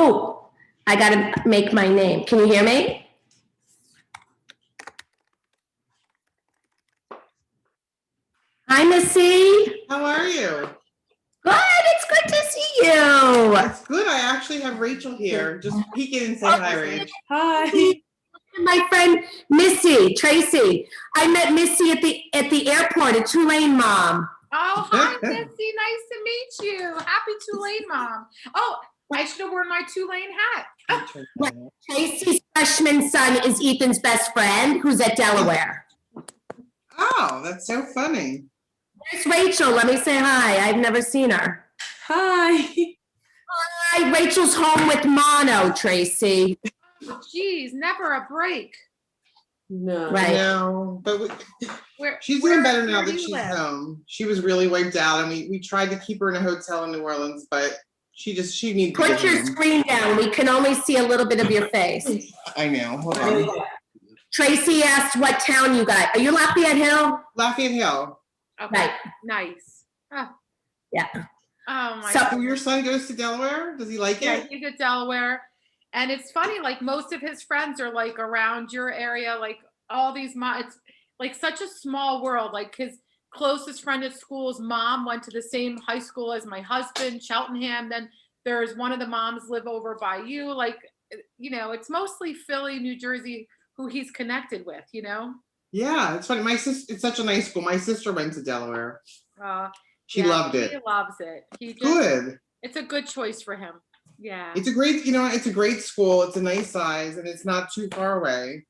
Oh, I gotta make my name. Can you hear me? Hi, Missy. How are you? Good, it's good to see you. It's good. I actually have Rachel here. Just peek in and say hi, Rach. Hi. My friend Missy, Tracy. I met Missy at the airport at Tulane, Mom. Oh, hi, Missy. Nice to meet you. Happy Tulane, Mom. Oh, I should have worn my Tulane hat. Tracy's freshman son is Ethan's best friend, who's at Delaware. Oh, that's so funny. There's Rachel. Let me say hi. I've never seen her. Hi. Hi, Rachel's home with mono, Tracy. Geez, never a break. No. Right. No, but she's doing better now that she's home. She was really wiped out, and we tried to keep her in a hotel in New Orleans, but she needs to Put your screen down. We can only see a little bit of your face. I know. Hold on. Tracy asked what town you got. Are you Lafayette Hill? Lafayette Hill. Okay. Right. Nice. Oh. Yeah. Oh my So So your son goes to Delaware? Does he like Yeah, it? he's at Delaware. And it's funny, like most of his friends are like around your area, like all these it's like such a small world. Like his closest friend at school's mom went to the same high school as my husband, Cheltenham. Then there's one of the moms live over by you. Like, you know, it's mostly Philly, New Jersey, who he's connected with, you know? Yeah, it's funny. My sister, it's such a nice school. My sister went to Delaware. She Yeah, loved it. He loves it. He just, Good. It's a good choice for him. Yeah. It's a great, it's a great school. It's a nice size, and it's not too far away.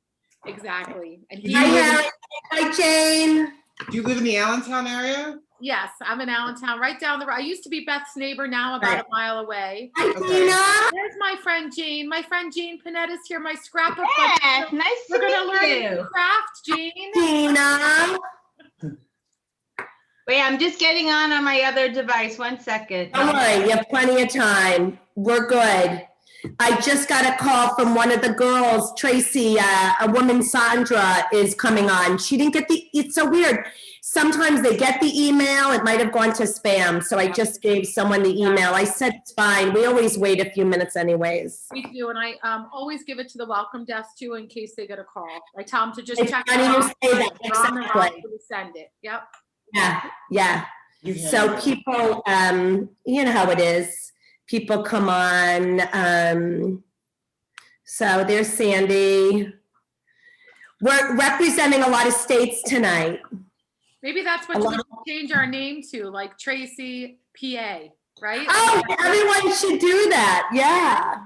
Exactly. And Do you hi, live in- Harry. Hi, Jane. Do you live in the Allentown area? Yes, I'm in Allentown, right down the road. I used to be Beth's neighbor, now about Right. a mile away. Hi, Okay. Dena. There's my friend Jane. My friend Jane Panetta's here, my scrapbook. Yeah, nice We're to gonna learn meet a new you. craft, Jane. Dena. Wait, I'm just getting on my other device. 1 second. Don't worry, you have plenty of time. We're good. I just got a call from one of the girls, Tracy, a woman, Sandra, is coming on. She didn't get it's so weird. Sometimes they get the email, it might have gone to spam, so I just gave someone the email. I said it's fine, we always wait a few minutes anyways. We do, and I always give it to the welcome desk too in case they get a call. I tell them to just It's check funny you box. say that, They're on the exactly. roster to send it. Yep. Yeah. So people, you know how it is. People come on. So there's Sandy. We're representing a lot of states tonight. Maybe that's what we should change our name to, like Tracy PA, right? Oh, everyone should do that. Yeah.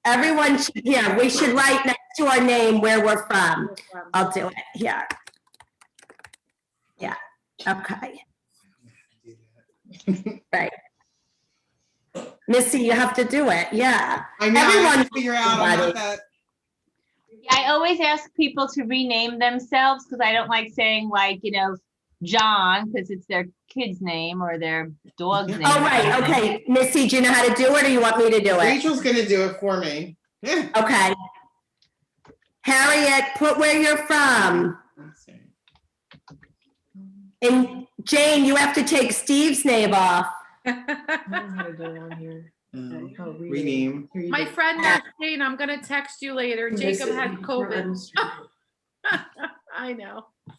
Everyone should, we should write next to our name where we're from. I'll do it here. Yeah. Okay. Right. Missy, you have to do it. Yeah. I know. I have Everyone to figure out about that. Yeah, I always ask people to rename themselves because I don't like saying like, John, because it's their kid's name or their dog's name. Oh, right. Okay. Missy, do you know how to do it or you want me to do it? Rachel's gonna do it for me. Yeah. Okay. Harriet, put where you're from. And Jane, you have to take Steve's name off. Rename. My friend Jane, I'm gonna text you later. Jacob had COVID. I know. Let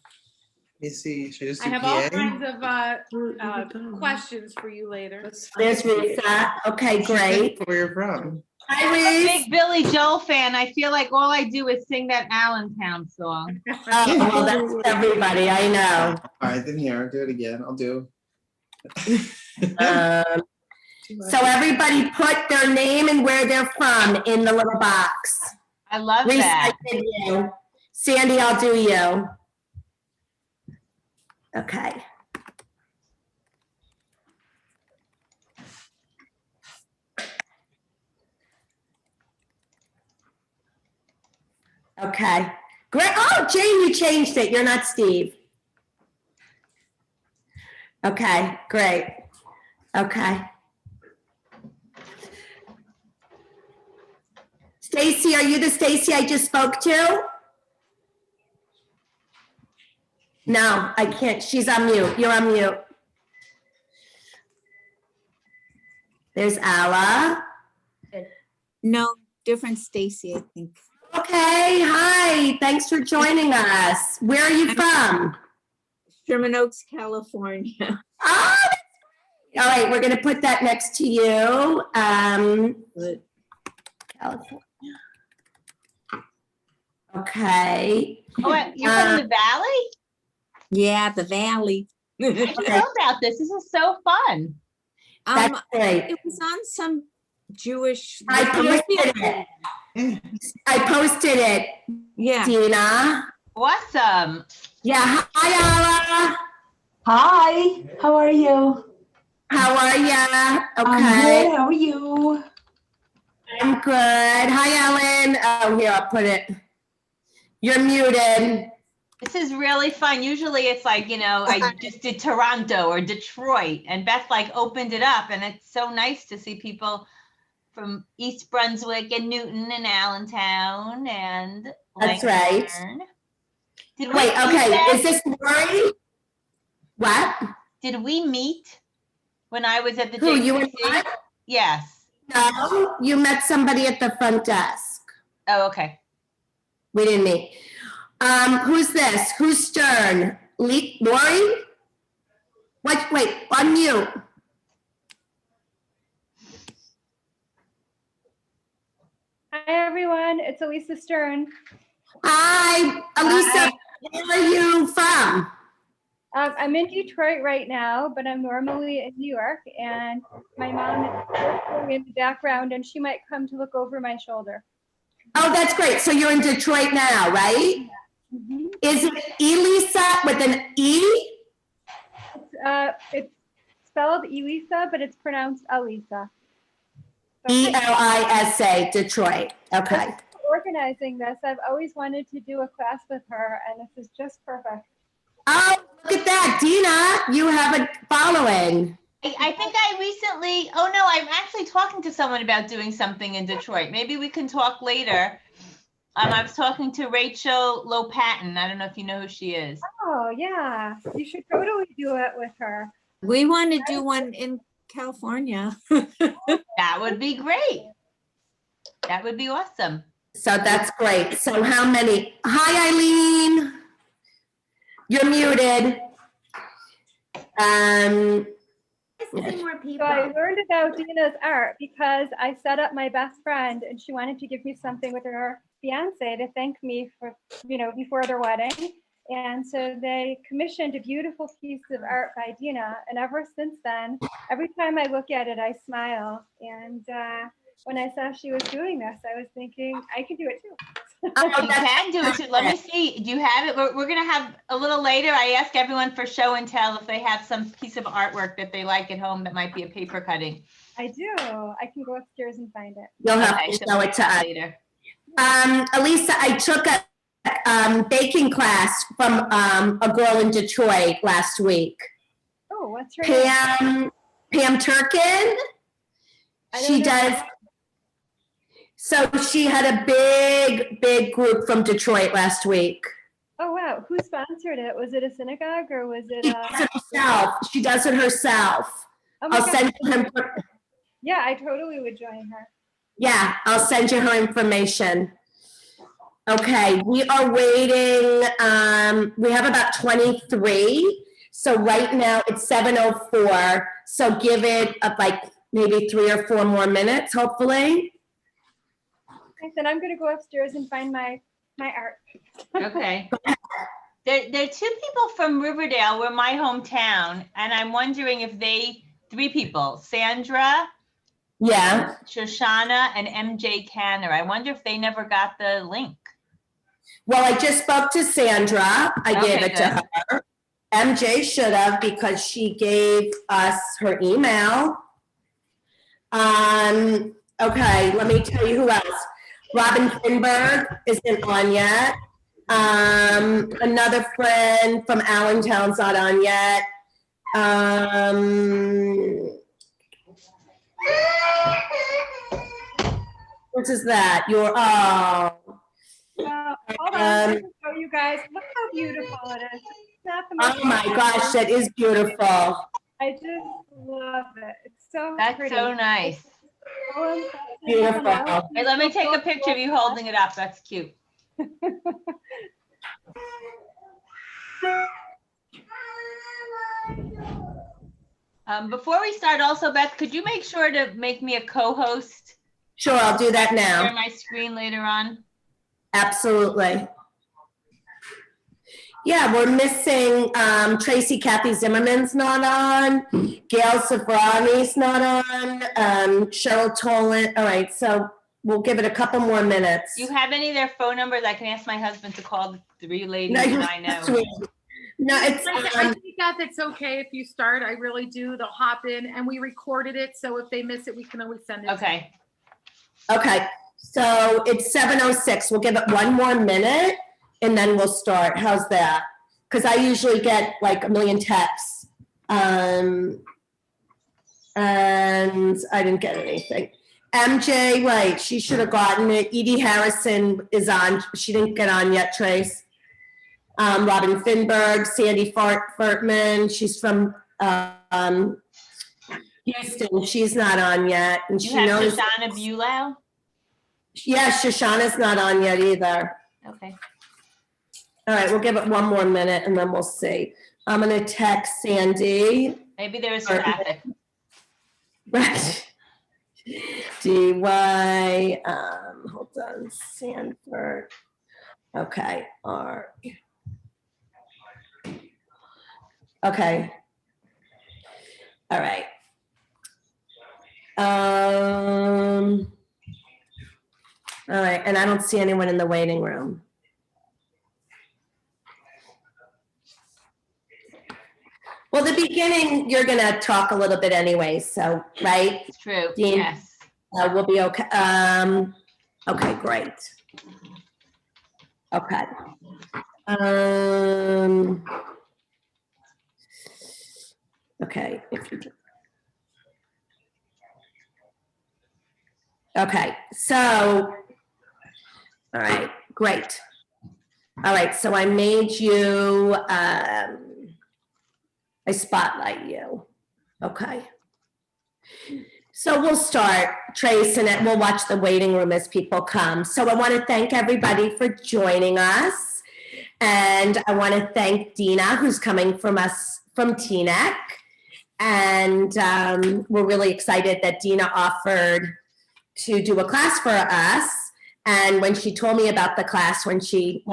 me see. Should I just I do have all PA? kinds of questions for you later. There's Risa. Okay, great. Where you're from? Hi, I'm a Reese. big Billy Joel fan. I feel like all I do is sing that Allentown song. Oh, well, that's everybody. I know. All right, then here, do it again. I'll do. So everybody put their name and where they're from in the little box. I love Reese, that. I did you. Sandy, I'll do you. Okay. Okay. Great. Oh, Jane, you changed it. You're not Steve. Okay, great. Okay. Stacy, are you the Stacy I just spoke to? No, I can't. She's on mute. You're on mute. There's Alla. No, different Stacy, I think. Okay, hi. Thanks for joining us. Where are you from? Sherman Oaks, California. Oh, all right, we're going to put that next to you. Good. California. Okay. Oh, you're from the Valley? Yeah, the Valley. I didn't know about this. This is so fun. That's great. It was on some Jewish. I posted it, Yeah. Dena. Awesome. Yeah, hi, Ala. Hi, how are you? How are ya? I'm Okay. good. How are you? I'm good. Hi, Ellen. Oh, here, I'll put it. You're muted. This is really fun. Usually it's like, I just did Toronto or Detroit, and Beth like opened it up, and it's so nice to see people from East Brunswick and Newton and Allentown and That's right. Lancaster. Did we Wait, meet, okay. Beth? Is this Lori? What? Did we meet when I was at the Who, you and JUniversity? I? Yes. No, you met somebody at the front desk. Oh, okay. We didn't meet. Who's this? Who's Stern? Lori? Wait, unmute. Hi, everyone. It's Elisa Stern. Hi, Elisa. Hi. Where are you from? I'm in Detroit right now, but I'm normally in New York, and my mom is working in the background, and she might come to look over my shoulder. Oh, that's great. So you're in Detroit now, right? Mhm. Is it Elisa with an E? It's spelled Elisa, but it's pronounced Alisa. Elisa, Detroit. Okay. Organizing this, I've always wanted to do a class with her, and this is just perfect. Oh, look at that. Dena, you have a following. I think I recently, oh no, I'm actually talking to someone about doing something in Detroit. Maybe we can talk later. I was talking to Rachel Lopatin. I don't know if you know who she is. Oh, yeah. You should totally do it with her. We want to do one in California. That would be great. That would be awesome. So that's great. So how many? Hi, Eileen. You're muted. More So I learned about Dena's art because I set up my best friend, and she wanted to give me something with her fiance to thank me for, before their wedding. And so they commissioned a beautiful piece of art by Dena. And ever since then, every time I look at it, I smile. And when I saw she was doing this, I was thinking I could do it too. You can do it too. Let me see. Do you have it? We're going to have a little later. I ask everyone for show and tell if they have some piece of artwork that they like at home that might be a paper cutting. I do. I can go upstairs and find it. You'll have Okay, to so show it to us. later. Elisa, I took a baking class from a girl in Detroit last week. Oh, what's her name? Pam Turkin. I don't She know. does. So she had a big group from Detroit last week. Oh, wow. Who sponsored it? Was it a synagogue or was it She does it herself. She does it herself. Oh my I'll God. send you her. Yeah, I totally would join her. Yeah, I'll send you her information. Okay, we are waiting. We have about 23. So right now it's 7:04. So give it like maybe 3 or 4 more minutes, hopefully. Then I'm going to go upstairs and find my art. Okay. There are 2 people from Riverdale, where my hometown, and I'm wondering if 3 people, Sandra, Yeah. Shoshana, and MJ Canner. I wonder if they never got the link. Well, I just spoke to Sandra. I gave Okay, it to her. MJ should have because she gave us her email. Okay, let me tell you who else. Robin Finberg isn't on yet. Another friend from Allentown's not on yet. What is that? Hold on, let me show you guys. Look how beautiful it is. It's not the most Oh my gosh, that is beautiful. I just love it. It's so That's pretty. so nice. Beautiful. Hey, let me take a picture of you holding it up. That's cute. Before we start also, Beth, could you make sure to make me a co-host? Sure, I'll do that Share now. my screen later on. Absolutely. Yeah, we're missing Tracy Kathy Zimmerman's not on, Gail Safrani's not on, Cheryl Tolan. All right, so we'll give it a couple more minutes. Do you have any of their phone numbers? I can ask my husband to call the 3 ladies No, that I know. No, it's I think that's okay if you start. I really do. They'll hop in and we recorded it. So if they miss it, we can always send it. Okay. okay. So it's 7:06. We'll give it one more minute and then we'll start. How's that? Because I usually get like a million texts. And I didn't get anything. MJ, right, she should have gotten it. Edie Harrison is on. She didn't get on yet, Trace. Robin Finberg, Sandy Fartman, she's from Houston. She's not on yet. And You she have knows. Shoshana Bulow? Yeah, Shoshana's not on yet either. Okay. All right, we'll give it one more minute and then we'll see. I'm gonna text Sandy. Maybe there is traffic. Right. DY, hold on, Sanford. Okay, R. Okay. All right. All right, and I don't see anyone in the waiting room. Well, the beginning, you're gonna talk a little bit anyway, so, right? It's true, Dean? yes. We'll be okay. Okay, great. Okay. Okay. Okay, so, all right, great. All right, so I made you, I spotlight you. Okay. So we'll start, Trace, and we'll watch the waiting room as people come. So I want to thank everybody for joining us. And I want to thank Dena, who's coming from us from TNEC. And we're really excited that Dena offered to do a class for us. And when she told me about the class, when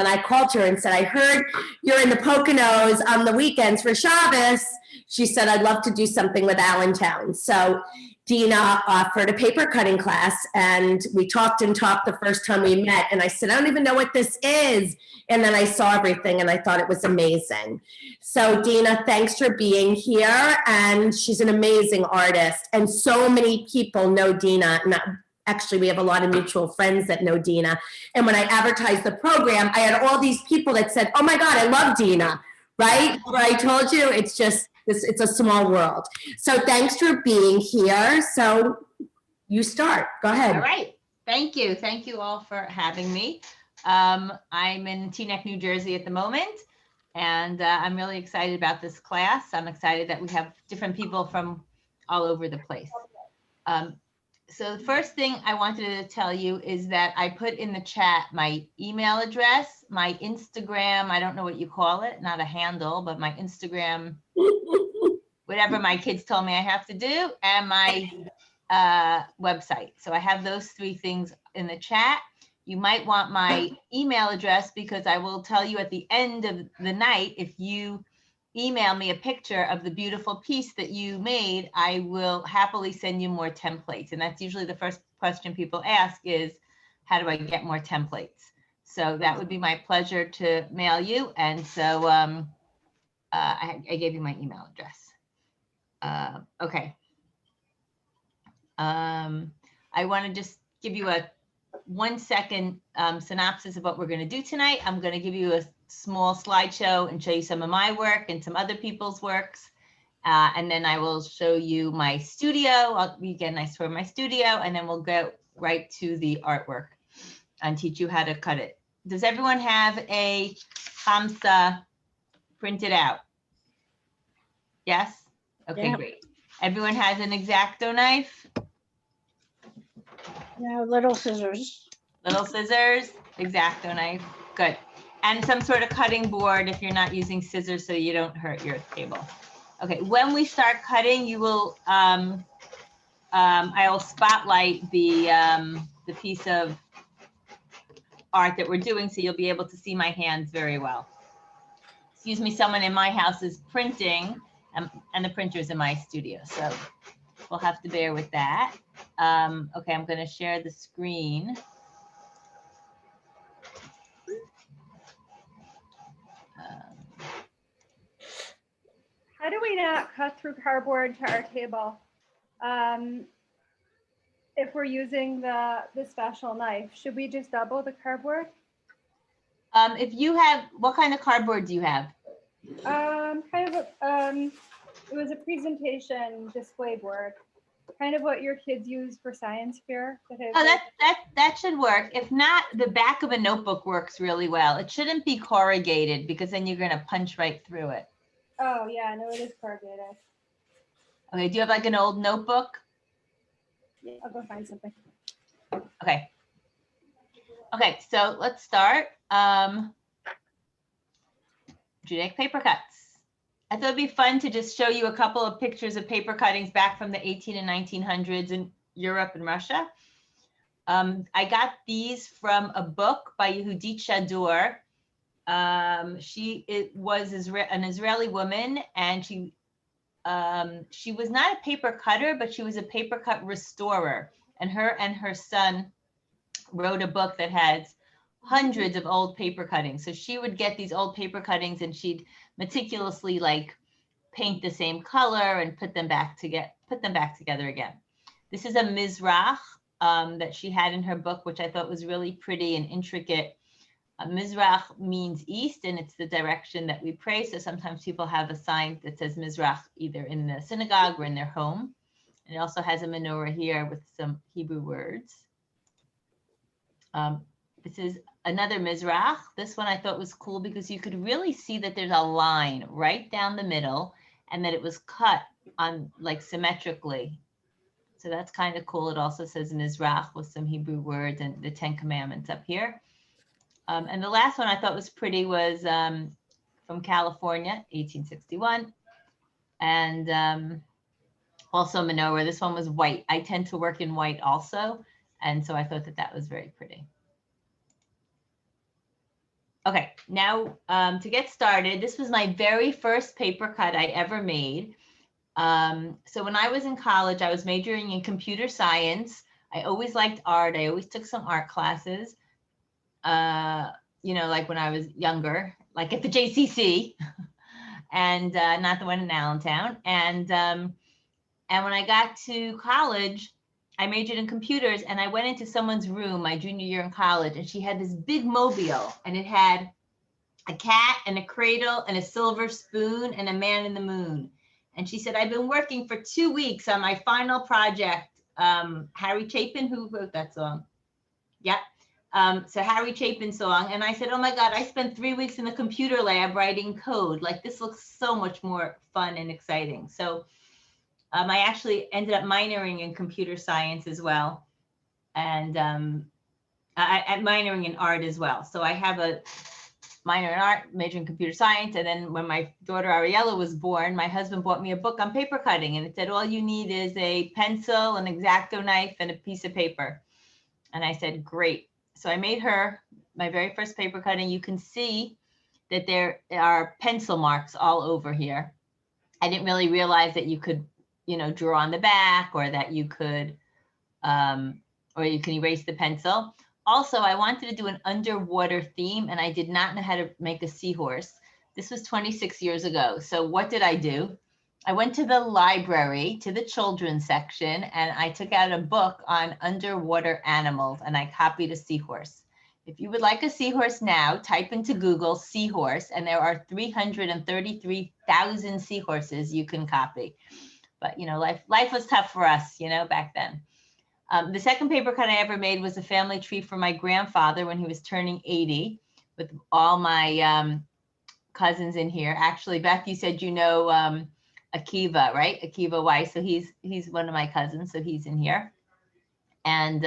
I called her and said, I heard you're in the Poconos on the weekends for Shabbos, she said, I'd love to do something with Allentown. So Dena offered a paper cutting class, and we talked the first time we met. And I said, I don't even know what this is. And then I saw everything and I thought it was amazing. So Dena, thanks for being here. And she's an amazing artist. And so many people know Dena. Actually, we have a lot of mutual friends that know Dena. And when I advertised the program, I had all these people that said, oh my God, I love Dena, right? Where I told you, it's a small world. So thanks for being here. So you start, go ahead. All right, thank you. Thank you all for having me. I'm in Teaneck, New Jersey at the moment, and I'm really excited about this class. I'm excited that we have different people from all over the place. So the first thing I wanted to tell you is that I put in the chat my email address, my Instagram, I don't know what you call it, not a handle, but my Instagram, whatever my kids told me I have to do, and my website. So I have those 3 things in the chat. You might want my email address because I will tell you at the end of the night, if you email me a picture of the beautiful piece that you made, I will happily send you more templates. And that's usually the first question people ask is, how do I get more templates? So that would be my pleasure to mail you. And so I gave you my email address. Okay. I want to just give you a 1-second synopsis of what we're going to do tonight. I'm going to give you a small slideshow and show you some of my work and some other people's works. And then I will show you my studio. You get a nice tour of my studio, and then we'll go right to the artwork and teach you how to cut it. Does everyone have a Hamsa printed out? Yes? Okay, Yep. great. Everyone has an X-Acto knife? No, little scissors. Little scissors, X-Acto knife, good. And some sort of cutting board if you're not using scissors so you don't hurt your table. Okay, when we start cutting, you will, I will spotlight the piece of art that we're doing so you'll be able to see my hands very well. Excuse me, someone in my house is printing and the printer's in my studio, so we'll have to bear with that. Okay, I'm gonna share the screen. How do we not cut through cardboard to our table? If we're using the special knife, should we just double the cardboard? If you have, what kind of cardboard do you have? Kind of, it was a presentation display board, kind of what your kids use for science fair. Oh, that should work. If not, the back of a notebook works really well. It shouldn't be corrugated because then you're gonna punch right through it. Oh yeah, no, it is corrugated. Okay, do you have like an old notebook? Yeah, I'll go find something. Okay. Okay, so let's start. Judaica paper cuts. I thought it'd be fun to just show you a couple of pictures of paper cuttings back from the 18 and 1900s in Europe and Russia. I got these from a book by Yehudit Shador. She was an Israeli woman, and she was not a paper cutter, but she was a paper cut restorer. And her son wrote a book that has hundreds of old paper cuttings. So she would get these old paper cuttings and she'd meticulously like paint the same color and put them back together again. This is a mizrach that she had in her book, which I thought was really pretty and intricate. Mizrach means east, and it's the direction that we pray. So sometimes people have a sign that says mizrach either in the synagogue or in their home. And it also has a menorah here with some Hebrew words. This is another mizrach. This one I thought was cool because you could really see that there's a line right down the middle and that it was cut on like symmetrically. So that's kind of cool. It also says mizrach with some Hebrew words and the 10 Commandments up here. And the last one I thought was pretty was from California, 1861. And also menorah. This one was white. I tend to work in white also. And so I thought that that was very pretty. Okay, now to get started, this was my very first paper cut I ever made. So when I was in college, I was majoring in computer science. I always liked art. I always took some art classes. You know, like when I was younger, like at the JCC, and not the one in Allentown. And when I got to college, I majored in computers, and I went into someone's room my junior year in college, and she had this big mobile, and it had a cat and a cradle and a silver spoon and a man in the moon. And she said, I've been working for 2 weeks on my final project. Harry Chapin, who wrote that song? Yep. So Harry Chapin song. And I said, oh my God, I spent 3 weeks in the computer lab writing code. Like, this looks so much more fun and exciting. So I actually ended up minoring in computer science as well. And minoring in art as well. So I have a minor in art, major in computer science. And then when my daughter Ariella was born, my husband bought me a book on paper cutting, and it said, all you need is a pencil, an X-Acto knife, and a piece of paper. And I said, great. So I made her my very first paper cutting. You can see that there are pencil marks all over here. I didn't really realize that you could, you know, draw on the back, or that you could, or you can erase the pencil. Also, I wanted to do an underwater theme, and I did not know how to make a seahorse. This was 26 years ago. So what did I do? I went to the library, to the children's section, and I took out a book on underwater animals, and I copied a seahorse. If you would like a seahorse now, type into Google seahorse, and there are 333,000 seahorses you can copy. But, you know, life was tough for us, you know, back then. The second paper cut I ever made was a family tree for my grandfather when he was turning 80, with all my cousins in here. Actually, Beth, you said you know Akiva, right? Akiva Weiss. So he's one of my cousins, so he's in here. And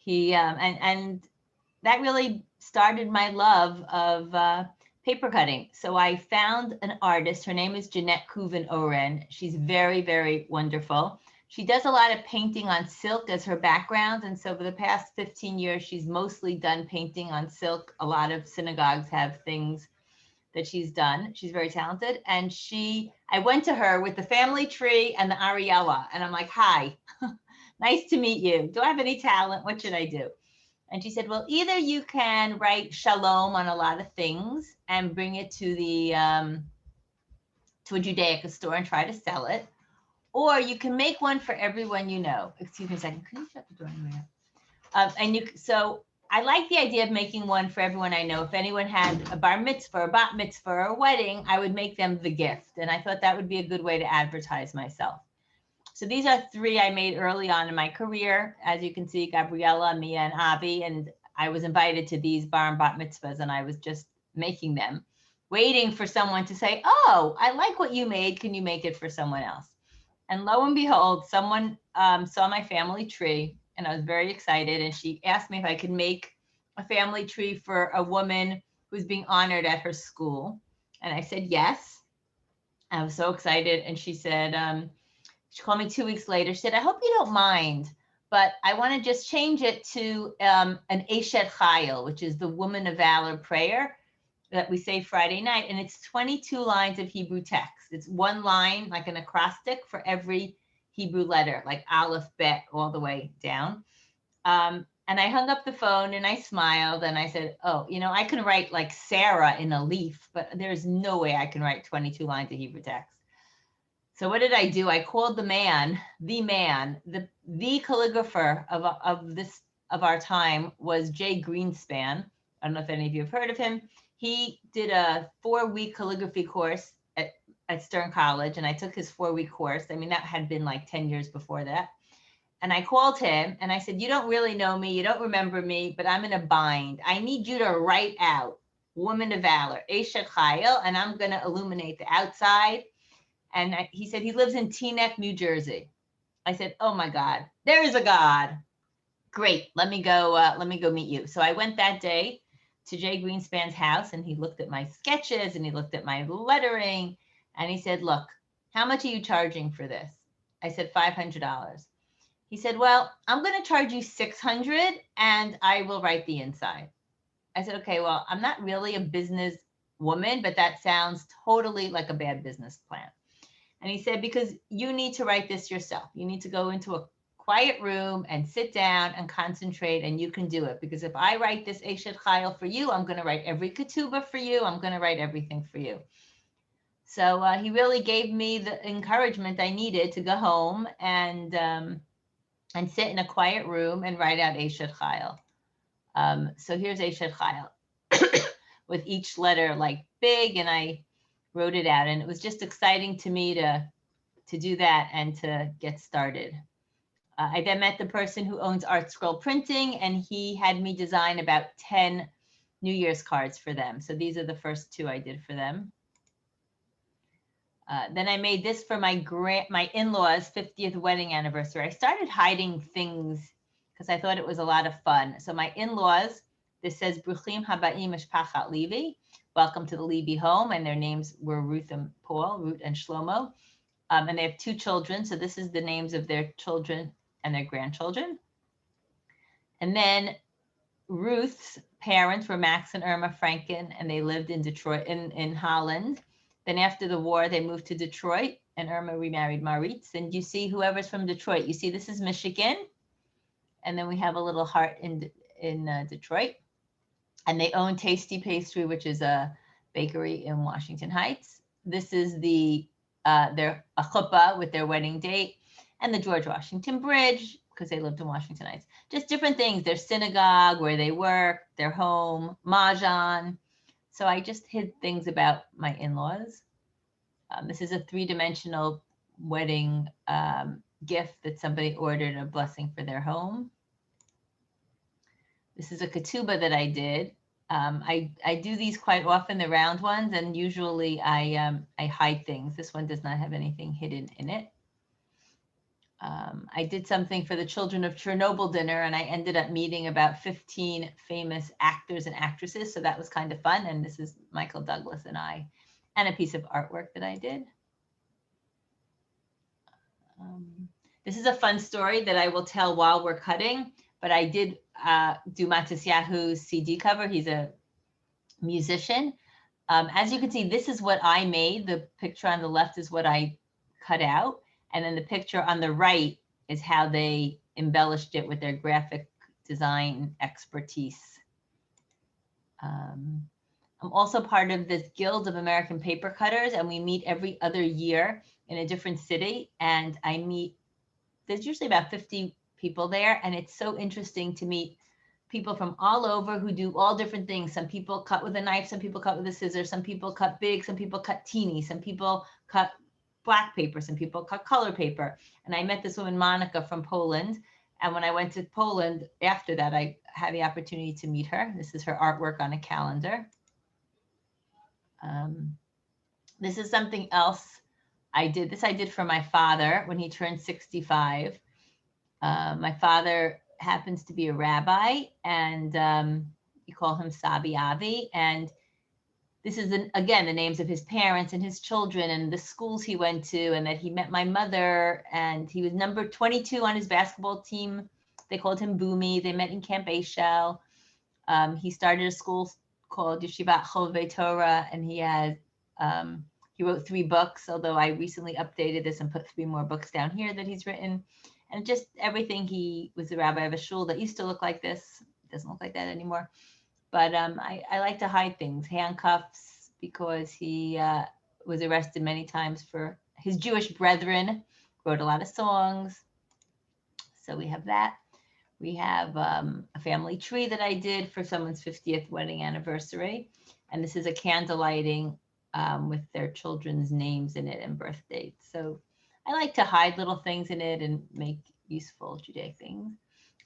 and that really started my love of paper cutting. So I found an artist. Her name is Jeanette Kuven Oren. She's very, very wonderful. She does a lot of painting on silk as her background. And so for the past 15 years, she's mostly done painting on silk. A lot of synagogues have things that she's done. She's very talented. And I went to her with the family tree and the Ariella. And I'm like, hi, nice to meet you. Do I have any talent? What should I do? And she said, well, either you can write shalom on a lot of things and bring it to the to a Judaica store and try to sell it, or you can make one for everyone you know. Excuse me a second. Can you shut the door? So I like the idea of making one for everyone I know. If anyone had a bar mitzvah, or bat mitzvah, or a wedding, I would make them the gift. And I thought that would be a good way to advertise myself. So these are 3 I made early on in my career. As you can see, Gabriella, Mia, and Avi. And I was invited to these bar and bat mitzvahs, and I was just making them, waiting for someone to say, oh, I like what you made. Can you make it for someone else? And lo and behold, someone saw my family tree, and I was very excited. And she asked me if I could make a family tree for a woman who's being honored at her school. And I said, yes. I was so excited. And she said, she called me 2 weeks later. She said, I hope you don't mind, but I want to just change it to an Eshet Chayil, which is the Woman of Valor prayer that we say Friday night. And it's 22 lines of Hebrew text. It's one line, like an acrostic for every Hebrew letter, like Aleph, Bet, all the way down. And I hung up the phone and I smiled and I said, oh, I can write like Sarah in a leaf, but there's no way I can write 22 lines of Hebrew text. So what did I do? I called the calligrapher of our time was Jay Greenspan. I don't know if any of you have heard of him. He did a 4-week calligraphy course at Stern College, and I took his 4-week course. I mean, that had been like 10 years before that. And I called him and I said, you don't really know me, you don't remember me, but I'm in a bind. I need you to write out Woman of Valor, Eshet Chayil, and I'm going to illuminate the outside. And he said he lives in Teaneck, New Jersey. I said, oh my God, there is a God. Great, let me go meet you. So I went that day to Jay Greenspan's house, and he looked at my sketches and he looked at my lettering, and he said, look, how much are you charging for this? I said, $500. He said, well, I'm going to charge you $600 and I will write the inside. I said, okay, well, I'm not really a business woman, but that sounds totally like a bad business plan. And he said, because you need to write this yourself. You need to go into a quiet room and sit down and concentrate, and you can do it. Because if I write this Eshet Chayil for you, I'm going to write every ketubah for you. I'm going to write everything for you. So he really gave me the encouragement I needed to go home and sit in a quiet room and write out Eshet Chayil. So here's Eshet Chayil with each letter like big, and I wrote it out, and it was just exciting to me to do that and to get started. I then met the person who owns Art Scroll Printing, and he had me design about 10 New Year's cards for them. So these are the first 2 I did for them. Then I made this for my in-laws' 50th wedding anniversary. I started hiding things because I thought it was a lot of fun. So my in-laws, this says Bruchim Habaim Mishpachat Levie. Welcome to the Levie home, and their names were Ruth and Paul, Ruth and Shlomo. And they have 2 children. So this is the names of their children and their grandchildren. And then Ruth's parents were Max and Irma Franken, and they lived in Detroit, in Holland. Then after the war, they moved to Detroit, and Irma remarried Maritz. And you see whoever's from Detroit, you see this is Michigan. And then we have a little heart in Detroit. And they own Tasty Pastry, which is a bakery in Washington Heights. This is their chuppah with their wedding date, and the George Washington Bridge, because they lived in Washington Heights. Just different things, their synagogue, where they work, their home, Mahjong. So I just hid things about my in-laws. This is a 3-dimensional wedding gift that somebody ordered, a blessing for their home. This is a ketubah that I did. I do these quite often, the round ones, and usually I hide things. This one does not have anything hidden in it. I did something for the Children of Chernobyl dinner, and I ended up meeting about 15 famous actors and actresses. So that was kind of fun. And this is Michael Douglas and I, and a piece of artwork that I did. This is a fun story that I will tell while we're cutting, but I did do Matisyahu's CD cover. He's a musician. As you can see, this is what I made. The picture on the left is what I cut out. And then the picture on the right is how they embellished it with their graphic design expertise. I'm also part of this Guild of American Paper Cutters, and we meet every other year in a different city. And there's usually about 50 people there. And it's so interesting to meet people from all over who do all different things. Some people cut with a knife, some people cut with a scissor, some people cut big, some people cut teeny, some people cut black paper, some people cut color paper. And I met this woman, Monica, from Poland. And when I went to Poland after that, I had the opportunity to meet her. This is her artwork on a calendar. This is something else I did. This I did for my father when he turned 65. My father happens to be a rabbi, and you call him Sabi Avi. And this is, again, the names of his parents and his children and the schools he went to, and that he met my mother, and he was number 22 on his basketball team. They called him Boomy. They met in Camp Ashel. He started a school called Yeshivat Chovei Torah, and he wrote 3 books, although I recently updated this and put 3 more books down here that he's written. And just everything. He was the rabbi of a shul that used to look like this. It doesn't look like that anymore. But I like to hide things, handcuffs, because he was arrested many times for his Jewish brethren, wrote a lot of songs. So we have that. We have a family tree that I did for someone's 50th wedding anniversary. And this is a candle lighting with their children's names in it and birth dates. So I like to hide little things in it and make useful Judaic things.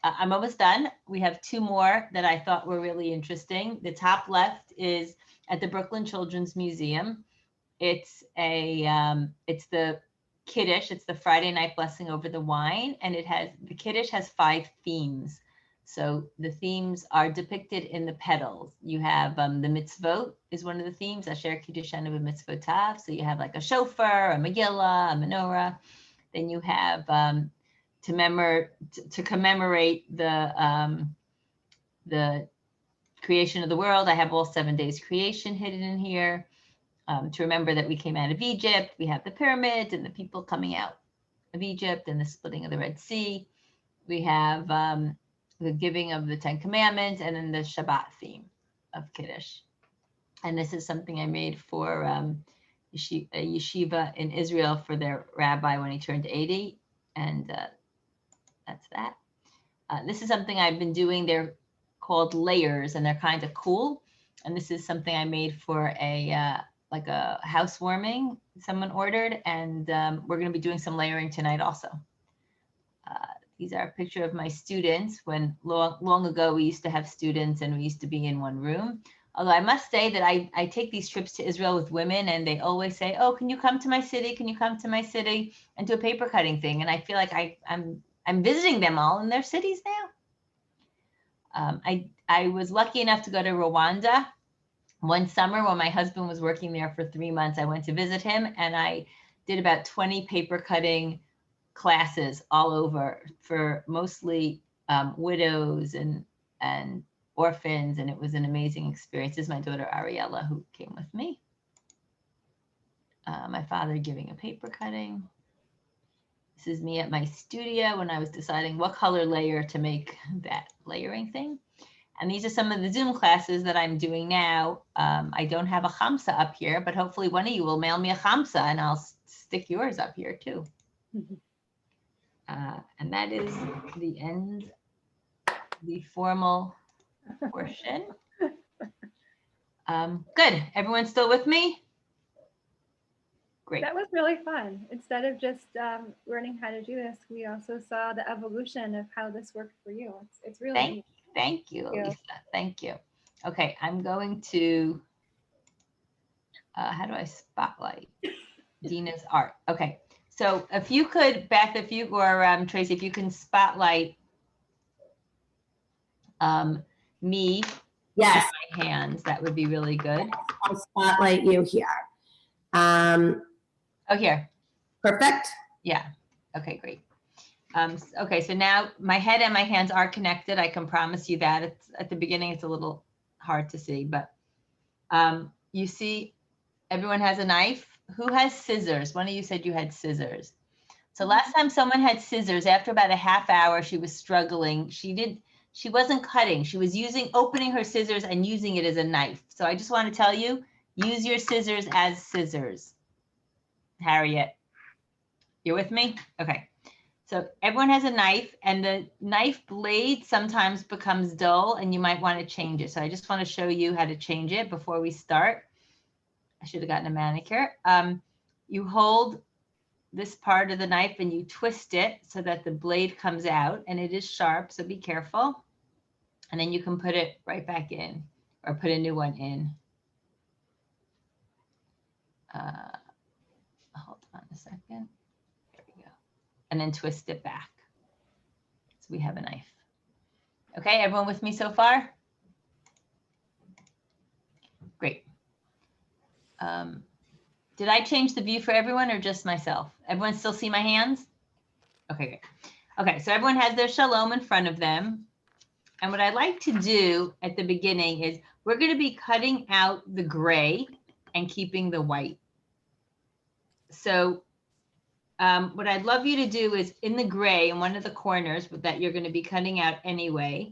I'm almost done. We have 2 more that I thought were really interesting. The top left is at the Brooklyn Children's Museum. It's the Kiddush. It's the Friday night blessing over the wine, and the Kiddush has 5 themes. So the themes are depicted in the petals. You have the mitzvot is one of the themes. Asher Kiddushanu b'mitzvotav. So you have like a shofar, a megillah, a menorah. Then you have to commemorate the creation of the world. I have all 7 days creation hidden in here. To remember that we came out of Egypt. We have the pyramids and the people coming out of Egypt and the splitting of the Red Sea. We have the giving of the 10 Commandments, and then the Shabbat theme of Kiddush. And this is something I made for a yeshiva in Israel for their rabbi when he turned 80. And that's that. This is something I've been doing. They're called layers, and they're kind of cool. And this is something I made for like a housewarming someone ordered. And we're going to be doing some layering tonight also. These are a picture of my students when long ago we used to have students and we used to be in one room. Although I must say that I take these trips to Israel with women, and they always say, oh, can you come to my city? Can you come to my city and do a paper cutting thing? And I feel like I'm visiting them all in their cities now. I was lucky enough to go to Rwanda one summer when my husband was working there for 3 months. I went to visit him, and I did about 20 paper cutting classes all over for mostly widows and orphans, and it was an amazing experience. This is my daughter Ariella, who came with me. My father giving a paper cutting. This is me at my studio when I was deciding what color layer to make that layering thing. And these are some of the Zoom classes that I'm doing now. I don't have a chamsa up here, but hopefully one of you will mail me a chamsa, and I'll stick yours up here too. And that is the end, the formal portion. Good. Everyone still with me? Great. That was really fun. Instead of just learning how to do this, we also saw the evolution of how this worked for you. It's really neat. Thank you, Lisa. Thank you. Okay, I'm going to, how do I spotlight Dena's art? Okay, So if you could, Beth, if you, or Tracy, if you can spotlight me, Yes, my hands, that would be really good. I'll spotlight you here. Oh, here. Perfect. Yeah. Okay, great. Okay, so now my head and my hands are connected. I can promise you that. It's at the beginning, it's a little hard to see, but you see everyone has a knife. Who has scissors? One of you said you had scissors. So last time someone had scissors, after about a half hour, she was struggling. She wasn't cutting. She was opening her scissors and using it as a knife. So I just want to tell you, use your scissors as scissors. Harriet, you're with me? Okay. So everyone has a knife, and the knife blade sometimes becomes dull and you might want to change it. So I just want to show you how to change it before we start. I should have gotten a manicure. You hold this part of the knife and you twist it so that the blade comes out, and it is sharp, so be careful. And then you can put it right back in or put a new one in. Hold on a second. There we go. And then twist it back. So we have a knife. Okay, everyone with me so far? Great. Did I change the view for everyone or just myself? Everyone still see my hands? Okay, great. Okay, so everyone has their shalom in front of them. And what I'd like to do at the beginning is we're going to be cutting out the gray and keeping the white. So what I'd love you to do is in the gray in one of the corners that you're going to be cutting out anyway,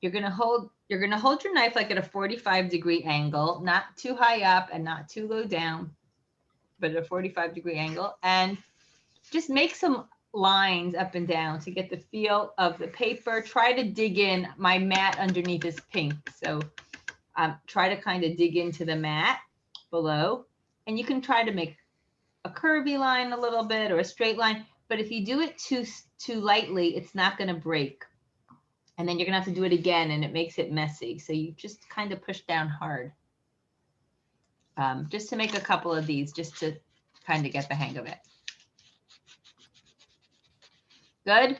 you're going to hold your knife like at a 45-degree angle, not too high up and not too low down, but at a 45-degree angle, and just make some lines up and down to get the feel of the paper. Try to dig in. My mat underneath is pink, so try to kind of dig into the mat below, and you can try to make a curvy line a little bit or a straight line, but if you do it too lightly, it's not going to break. And then you're going to have to do it again, and it makes it messy. So you just kind of push down hard. Just to make a couple of these, just to kind of get the hang of it. Good?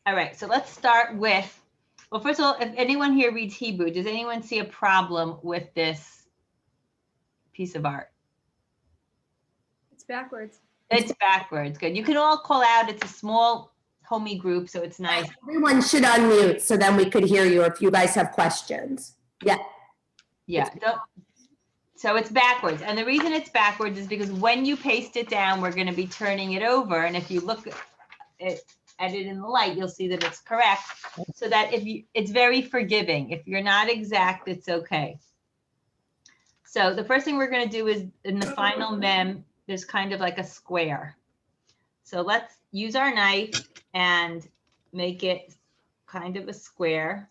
All right, so let's start with, well, first of all, if anyone here reads Hebrew, does anyone see a problem with this piece of art? It's backwards. It's backwards. Good. You can all call out. It's a small homey group, so it's nice. Everyone should unmute so then we could hear you if you guys have questions. Yeah. Yeah. So it's backwards. And the reason it's backwards is because when you paste it down, we're going to be turning it over. And if you look at it in the light, you'll see that it's correct. So that it's very forgiving. If you're not exact, it's okay. So the first thing we're going to do is in the final mem, there's kind of like a square. So let's use our knife and make it kind of a square.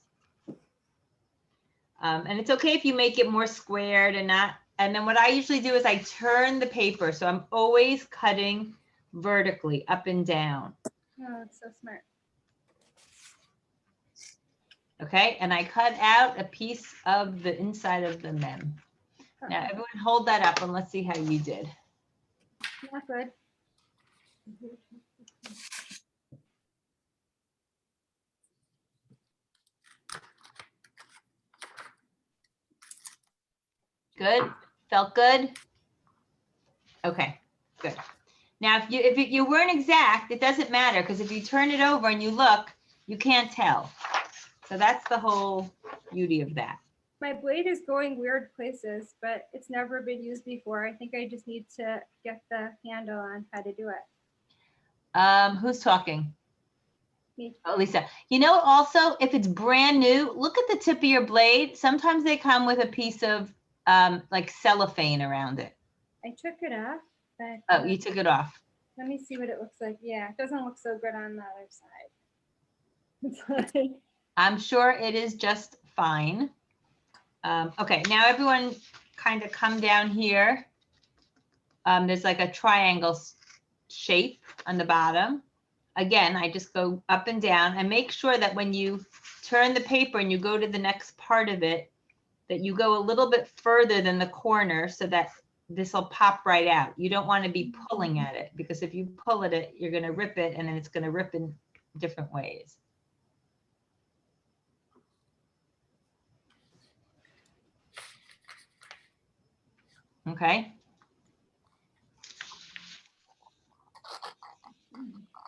And it's okay if you make it more squared and not. And then what I usually do is I turn the paper. So I'm always cutting vertically up and down. Oh, that's so smart. Okay, and I cut out a piece of the inside of the mem. Now everyone hold that up and let's see how you did. Not good. Good? Felt good? Okay, good. Now, if you weren't exact, it doesn't matter because if you turn it over and you look, you can't tell. So that's the whole beauty of that. My blade is going weird places, but it's never been used before. I think I just need to get the handle on how to do it. Who's talking? Me. Oh, Lisa. You know, also, if it's brand new, look at the tip of your blade. Sometimes they come with a piece of like cellophane around it. I took it off, but Oh, you took it off. let me see what it looks like. Yeah, it doesn't look so good on the other side. It's like, I'm sure it is just fine. Okay, now everyone kind of come down here. There's like a triangle shape on the bottom. Again, I just go up and down and make sure that when you turn the paper and you go to the next part of it, that you go a little bit further than the corner so that this will pop right out. You don't want to be pulling at it, because if you pull at it, you're going to rip it, and then it's going to rip in different ways. Okay.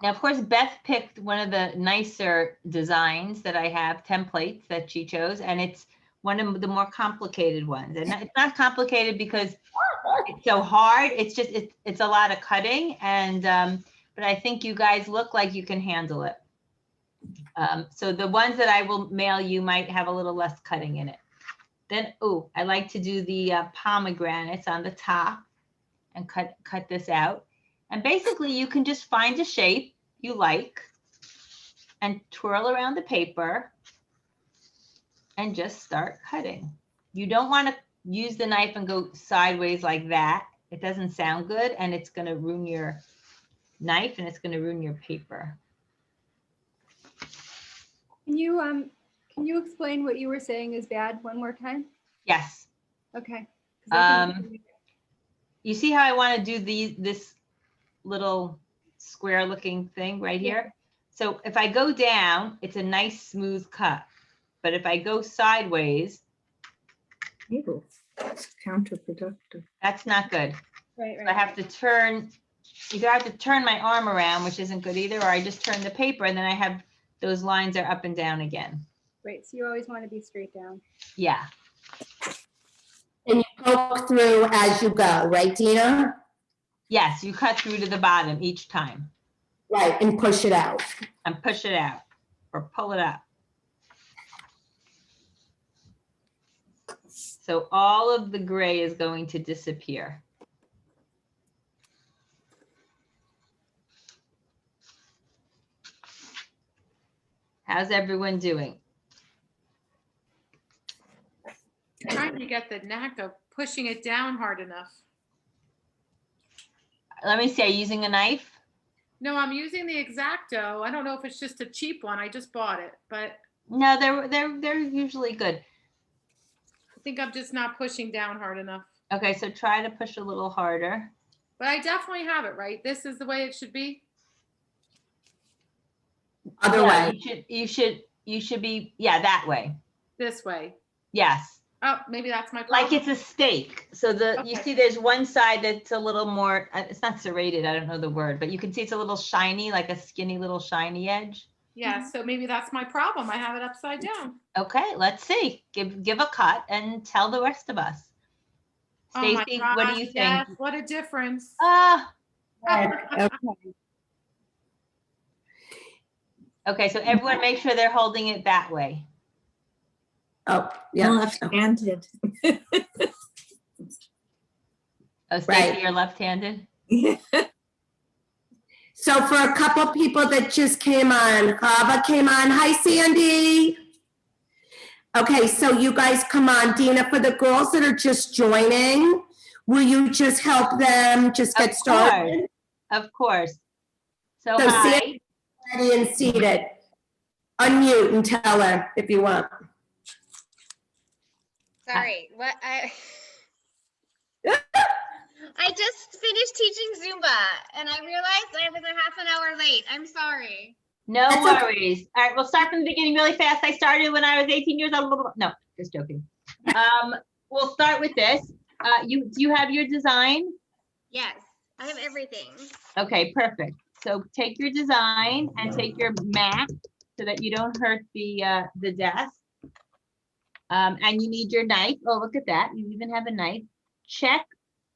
Now, of course, Beth picked one of the nicer designs that I have, templates that she chose, and it's one of the more complicated ones. And it's not complicated because it's so hard. It's just, it's a lot of cutting. And, but I think you guys look like you can handle it. So the ones that I will mail you might have a little less cutting in it. Then, oh, I like to do the pomegranates on the top and cut this out. And basically you can just find a shape you like and twirl around the paper and just start cutting. You don't want to use the knife and go sideways like that. It doesn't sound good, and it's going to ruin your knife and it's going to ruin your paper. Can you explain what you were saying is bad one more time? Yes. Okay. 'Cause I think- You see how I want to do this little square looking thing right here? So if I go down, it's a nice smooth cut. But if I go sideways, Ew, that's counterproductive. that's not good. Right, I right. have to turn, either I have to turn my arm around, which isn't good either, or I just turn the paper and then I have those lines are up and down again. Right, so you always want to be straight down. Yeah. And you poke through as you go, right, Dena? Yes, you cut through to the bottom each time Right, and push it out. and push it out or pull it up. So all of the gray is going to disappear. How's everyone doing? Trying to get the knack of pushing it down hard enough. Let me see, are you using a knife? No, I'm using the X-Acto. I don't know if it's just a cheap one. I just bought it, but No, they're usually good. I think I'm just not pushing down hard enough. Okay, so try to push a little harder. But I definitely have it, right? This is the way it should be. Other Yeah, way. you should be, yeah, that way. This way. Yes. Oh, maybe that's my problem. Like it's a steak. So you Okay. see there's one side that's a little more, it's not serrated, I don't know the word, but you can see it's a little shiny, like a skinny little shiny edge. Yeah, so maybe that's my problem. I have it upside down. Okay, let's see. Give a cut and tell the rest of us. Oh my Stacy, what do gosh, you think? yes, what a difference. Okay, so everyone make sure they're holding it that way. Oh, yeah. Left-handed. Oh, Stacy, Right. you're left-handed? So for a couple people that just came on, Hava came on. Hi, Sandy. Okay, so you guys come on. Dena, for the girls that are just joining, will you just help them just get started? Of course. So So hi. Sandy, ready and seated. Unmute and tell her if you want. Sorry, what I just finished teaching Zumba and I realized I was a half an hour late. I'm sorry. No That's okay. worries. All right, we'll start from the beginning really fast. I started when I was 18 years old. No, just joking. We'll start with this. Do you have your design? Yes, I have everything. Okay, perfect. So take your design and take your mat so that you don't hurt the desk. And you need your knife. Oh, look at that. You even have a knife. Check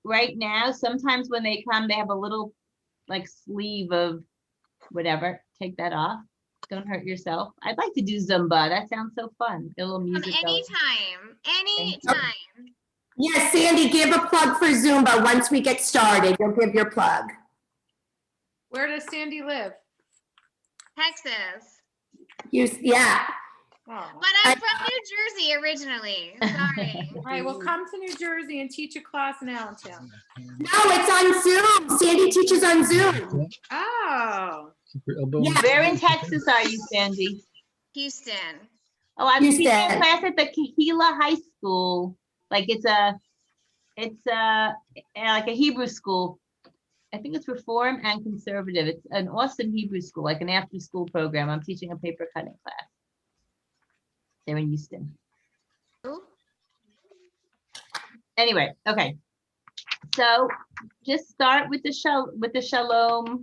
right now. Sometimes when they come, they have a little like sleeve of whatever. Take that off. Don't hurt yourself. I'd like to do Zumba. That sounds so fun. A little music. going. Anytime. Yes, Sandy, give a plug for Zumba once we get started. You'll give your plug. Where does Sandy live? Texas. Yeah. Oh. But I'm from New Jersey originally. Sorry. All right, well, come to New Jersey and teach a class in Allentown. No, it's on Zoom. Sandy teaches on Zoom. Oh, Yeah. Where in Texas are you, Sandy? Houston. Oh, I'm teaching a Houston. class at the Kahila High School. Like it's a It's like a Hebrew school. I think it's Reform and Conservative. It's an awesome Hebrew school, like an after-school program. I'm teaching a paper cutting class. They're in Houston. Anyway, okay. So just start with the shalom.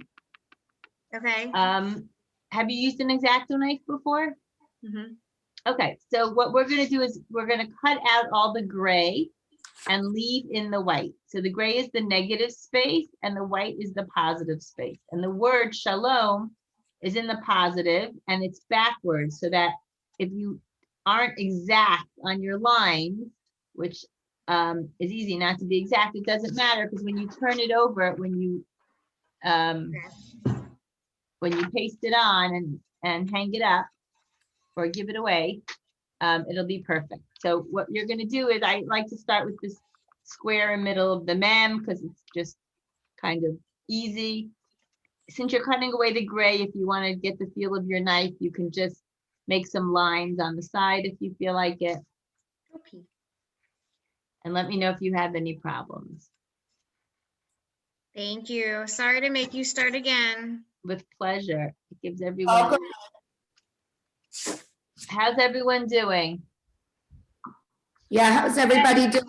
Okay. Have you used an X-Acto knife before? Mhm. Okay, so what we're gonna do is we're gonna cut out all the gray and leave in the white. So the gray is the negative space and the white is the positive space. And the word shalom is in the positive and it's backwards, so that if you aren't exact on your lines, which is easy not to be exact, it doesn't matter, because when you turn it over, when you paste it on and hang it up or give it away, it'll be perfect. So what you're going to do is, I like to start with this square in middle of the mem because it's just kind of easy. Since you're cutting away the gray, if you want to get the feel of your knife, you can just make some lines on the side if you feel like it. Okay. And let me know if you have any problems. Thank you. Sorry to make you start again. With pleasure. It gives everyone. How's everyone doing? Yeah, how's everybody doing?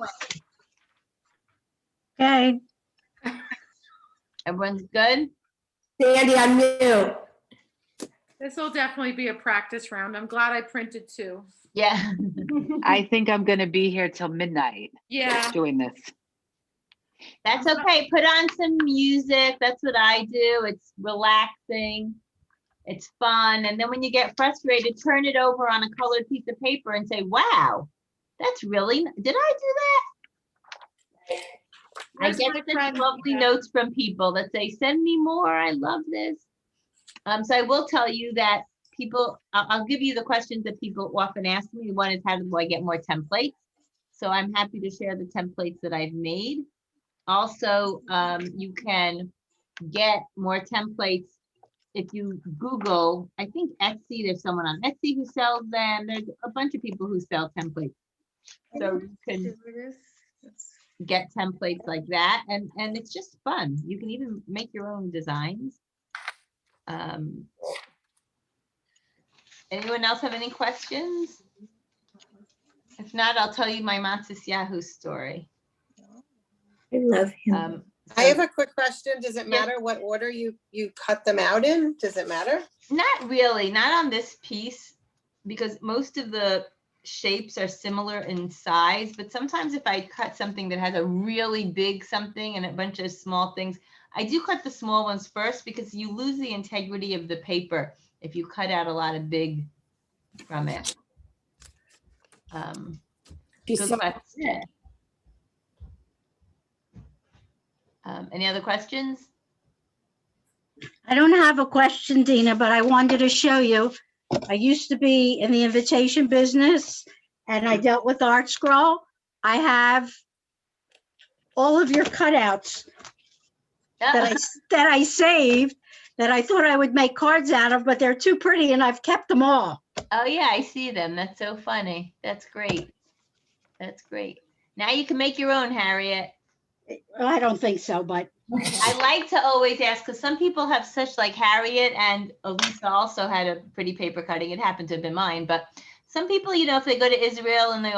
Okay. Everyone's good? Sandy, I'm new. This will definitely be a practice round. I'm glad I printed two. Yeah. I think I'm gonna be here till midnight Yeah. doing this. That's okay. Put on some music. That's what I do. It's relaxing. It's fun. And then when you get frustrated, turn it over on a colored piece of paper and say, wow, that's really, did I do that? Where's I my get such friend? lovely Yeah. notes from people that say, send me more. I love this. So I will tell you that people, I'll give you the questions that people often ask me. One is, how do I get more templates? So I'm happy to share the templates that I've made. Also, you can get more templates if you Google, I think Etsy, there's someone on Etsy who sells them. There's a bunch of people who sell templates. So you can get templates like that, and it's just fun. You can even make your own designs. Anyone else have any questions? If not, I'll tell you my Matsis Yahoo story. I love him. I have a quick question. Does it Yes. matter what order you cut them out in? Does it matter? Not really, not on this piece, because most of the shapes are similar in size, but sometimes if I cut something that has a really big something and a bunch of small things, I do cut the small ones first, because you lose the integrity of the paper if you cut out a lot of big from it. Good question. Any other questions? I don't have a question, Dena, but I wanted to show you. I used to be in the invitation business and I dealt with Art Scroll. I have all of your cutouts that I saved, that I thought I would make cards out of, but they're too pretty and I've kept them all. Oh yeah, I see them. That's so funny. That's great. That's great. Now you can make your own, Harriet. I don't think so, but I like to always ask, because some people have such, like Harriet and Elisa also had a pretty paper cutting. It happened to have been mine, but some people, you know, if they go to Israel in the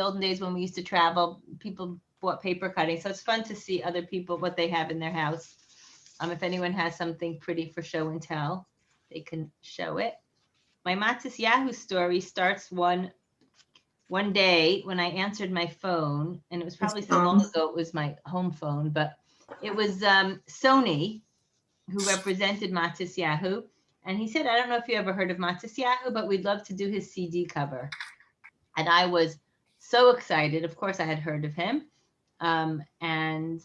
olden days when we used to travel, people bought paper cutting. So it's fun to see other people, what they have in their house. If anyone has something pretty for show and tell, they can show it. My Matsis Yahoo story starts one day when I answered my phone, and it was probably so long ago, it was my home phone, but it was Sony who represented Matsis Yahoo. And he said, I don't know if you ever heard of Matsis Yahoo, but we'd love to do his CD cover. And I was so excited. Of course, I had heard of him. And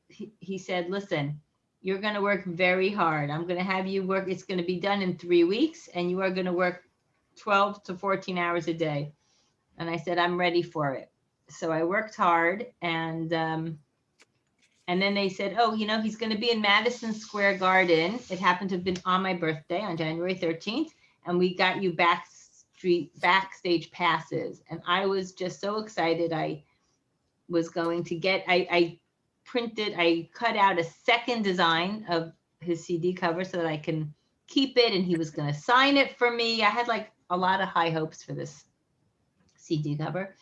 he said, listen, you're going to work very hard. I'm going to have you work. It's going to be done in 3 weeks, and you are going to work 12 to 14 hours a day. And I said, I'm ready for it. So I worked hard, and then they said, oh, you know, he's going to be in Madison Square Garden. It happened to have been on my birthday on January 13th. And we got you backstage passes. And I was just so excited. I was going to get, I cut out a second design of his CD cover so that I can keep it, and he was going to sign it for me. I had like a lot of high hopes for this CD cover.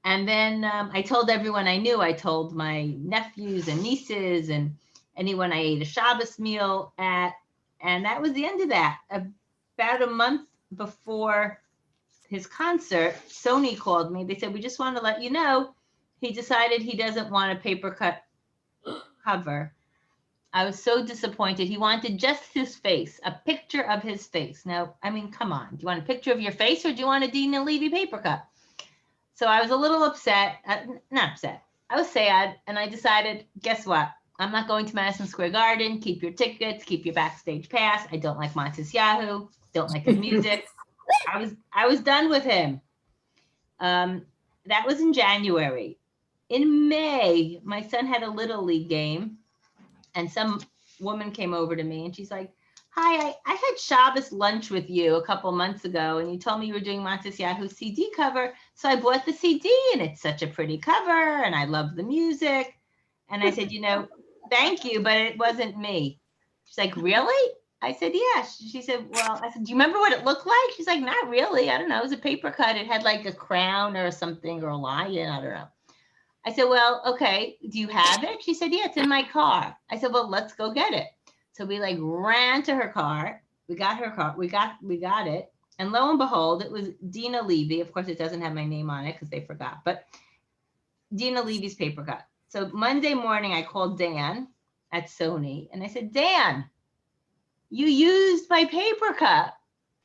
And then I told everyone I knew. I told my nephews and nieces and anyone I ate a Shabbos meal at, and that was the end of that. About a month before his concert, Sony called me. They said, we just want to let you know he decided he doesn't want a Papercut cover. I was so disappointed. He wanted just his face, a picture of his face. Now, I mean, come on. Do you want a picture of your face or do you want a Dena Levie Papercut? So I was a little upset, not upset. I was sad, and I decided, guess what? I'm not going to Madison Square Garden. Keep your tickets, keep your backstage pass. I don't like Yahoo, don't like his music. I was done with him. That was in January. In May, my son had a Little League game, and some woman came over to me and she's like, hi, I had Shabbos lunch with you a couple months ago, and you told me you were doing Yahoo CD cover. So I bought the CD, and it's such a pretty cover, and I love the music. And I said, you know, thank you, but it wasn't me. She's like, really? I said, yeah. She said, well, I said, do you remember what it looked like? She's like, not really. I don't know. It was a paper cut. It had like a crown or something, or a lion. I don't know. I said, well, okay, do you have it? She said, yeah, it's in my car. I said, well, let's go get it. So we like ran to her car. We got her car. We got it. And lo and behold, it was Dena Levie. Of course, it doesn't have my name on it because they forgot, but Dena Levie's Papercut. So Monday morning, I called Dan at Sony and I said, Dan, you used my Papercut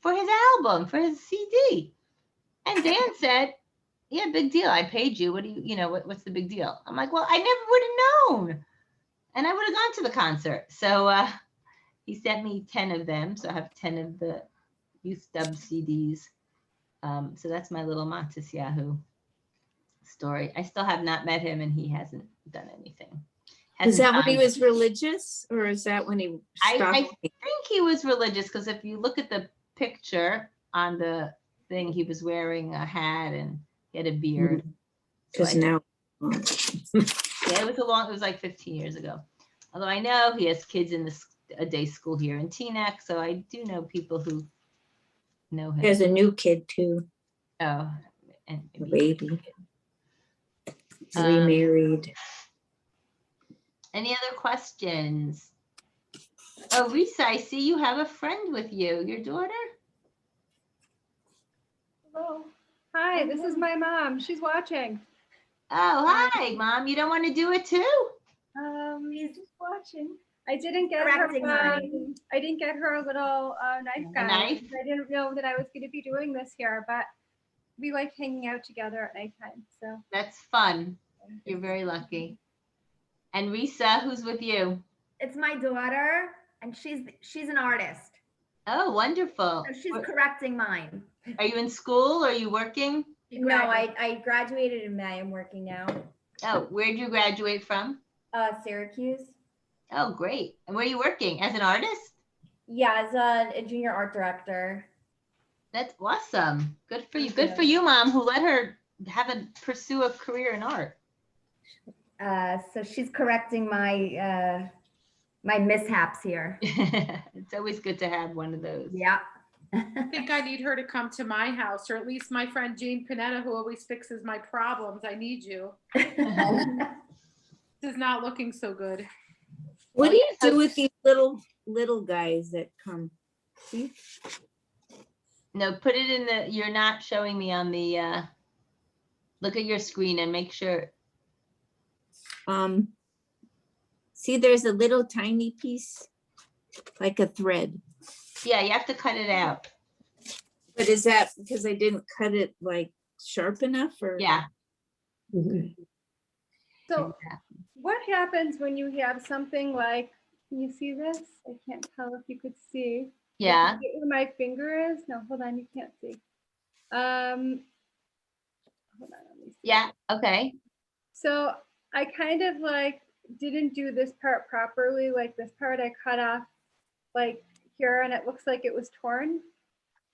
for his album, for his CD. And Dan said, yeah, big deal. I paid you. What do you know, what's the big deal? I'm like, well, I never would have known. And I would have gone to the concert. So he sent me 10 of them. So I have 10 of the Youth Dub CDs. So that's my little Yahoo story. I still have not met him, and he hasn't done anything. Is that when he was religious, or is that when he stopped? I think he was religious, because if you look at the picture on the thing, he was wearing a hat and he had a beard. Because now. Yeah, it was like 15 years ago. Although I know he has kids in a day school here in Teaneck, so I do know people who know him. There's a new kid too. Oh, and a baby. Remarried. Any other questions? Oh, Risa, I see you have a friend with you. Your daughter? Hello. Hi, this is my mom. She's watching. Oh, hi, Mom. You don't want to do it too? She's just watching. I didn't get her. I didn't get her a little knife gun. I didn't know that I was going to be doing this here, but we like hanging out together at nighttime. So that's fun. You're very lucky. And Risa, who's with you? It's my daughter, and she's an artist. Oh, wonderful. So she's correcting mine. Are you in school or are you working? No, I graduated in May. I'm working now. Oh, where'd you graduate from? Syracuse. Oh, great. And where are you working? As an artist? Yeah, as a junior art director. That's awesome. Good for you. Good for you, Mom, who let her pursue a career in art. So she's correcting my my mishaps here. It's always good to have one of those. Yeah. I think I need her to come to my house, or at least my friend Jane Panetta, who always fixes my problems. I need you. This is not looking so good. What do you do with these little guys that come? See? No, put it in the, you're not showing me on the, look at your screen and make sure. See, there's a little tiny piece, like a thread. Yeah, you have to cut it out. But is that because I didn't cut it like sharp enough, or? Yeah. So what happens when you have something like, can you see this? I can't tell if you could see. Yeah. Where my finger is? No, hold on, you can't see. Hold on, let me see. Yeah, okay. So I kind of like didn't do this part properly. Like this part I cut off like here, and it looks like it was torn.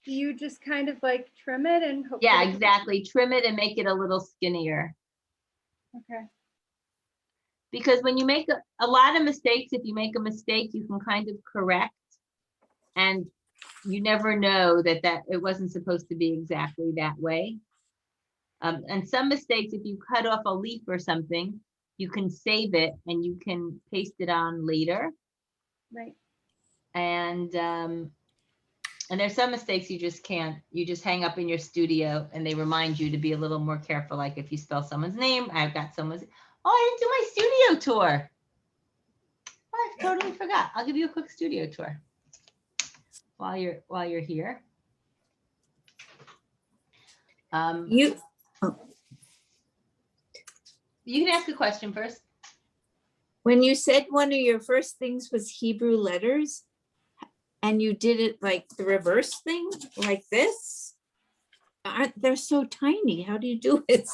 Do you just kind of like trim it and hope? Yeah, exactly. Trim it and make it a little skinnier. Okay. Because when you make a lot of mistakes, if you make a mistake, you can kind of correct. And you never know that it wasn't supposed to be exactly that way. And some mistakes, if you cut off a leaf or something, you can save it and you can paste it on later. Right. And there's some mistakes you just can't, you just hang up in your studio and they remind you to be a little more careful. Like if you spell someone's name, I've got someone's, oh, I didn't do my studio tour. Oh, I totally forgot. I'll give you a quick studio tour while you're here. You can ask a question first. When you said one of your first things was Hebrew letters, and you did it like the reverse thing, like this, they're so tiny. How do you do it?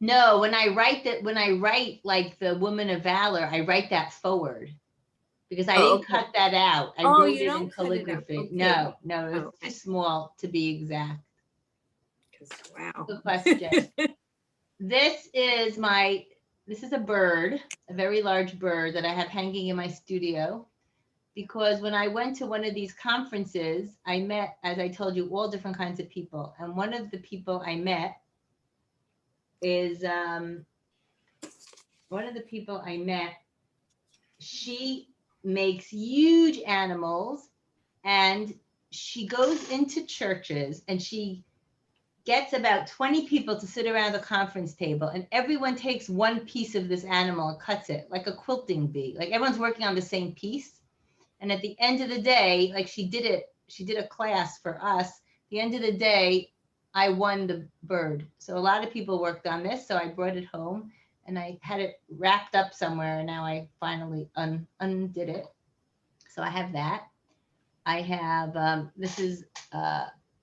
No, when I write like the woman of valor, I write that forward because I didn't cut that out. I wrote it in calligraphy. Okay. No, it's too small to be exact. Wow. Good question. This is a bird, a very large bird that I have hanging in my studio. Because when I went to one of these conferences, I met, as I told you, all different kinds of people. And one of the people I met is, she makes huge animals and she goes into churches and she gets about 20 people to sit around the conference table and everyone takes one piece of this animal and cuts it like a quilting bee. Like everyone's working on the same piece. And at the end of the day, like she did a class for us. At the end of the day, I won the bird. So a lot of people worked on this. So I brought it home and I had it wrapped up somewhere. And now I finally undid it. So I have that. I have, this is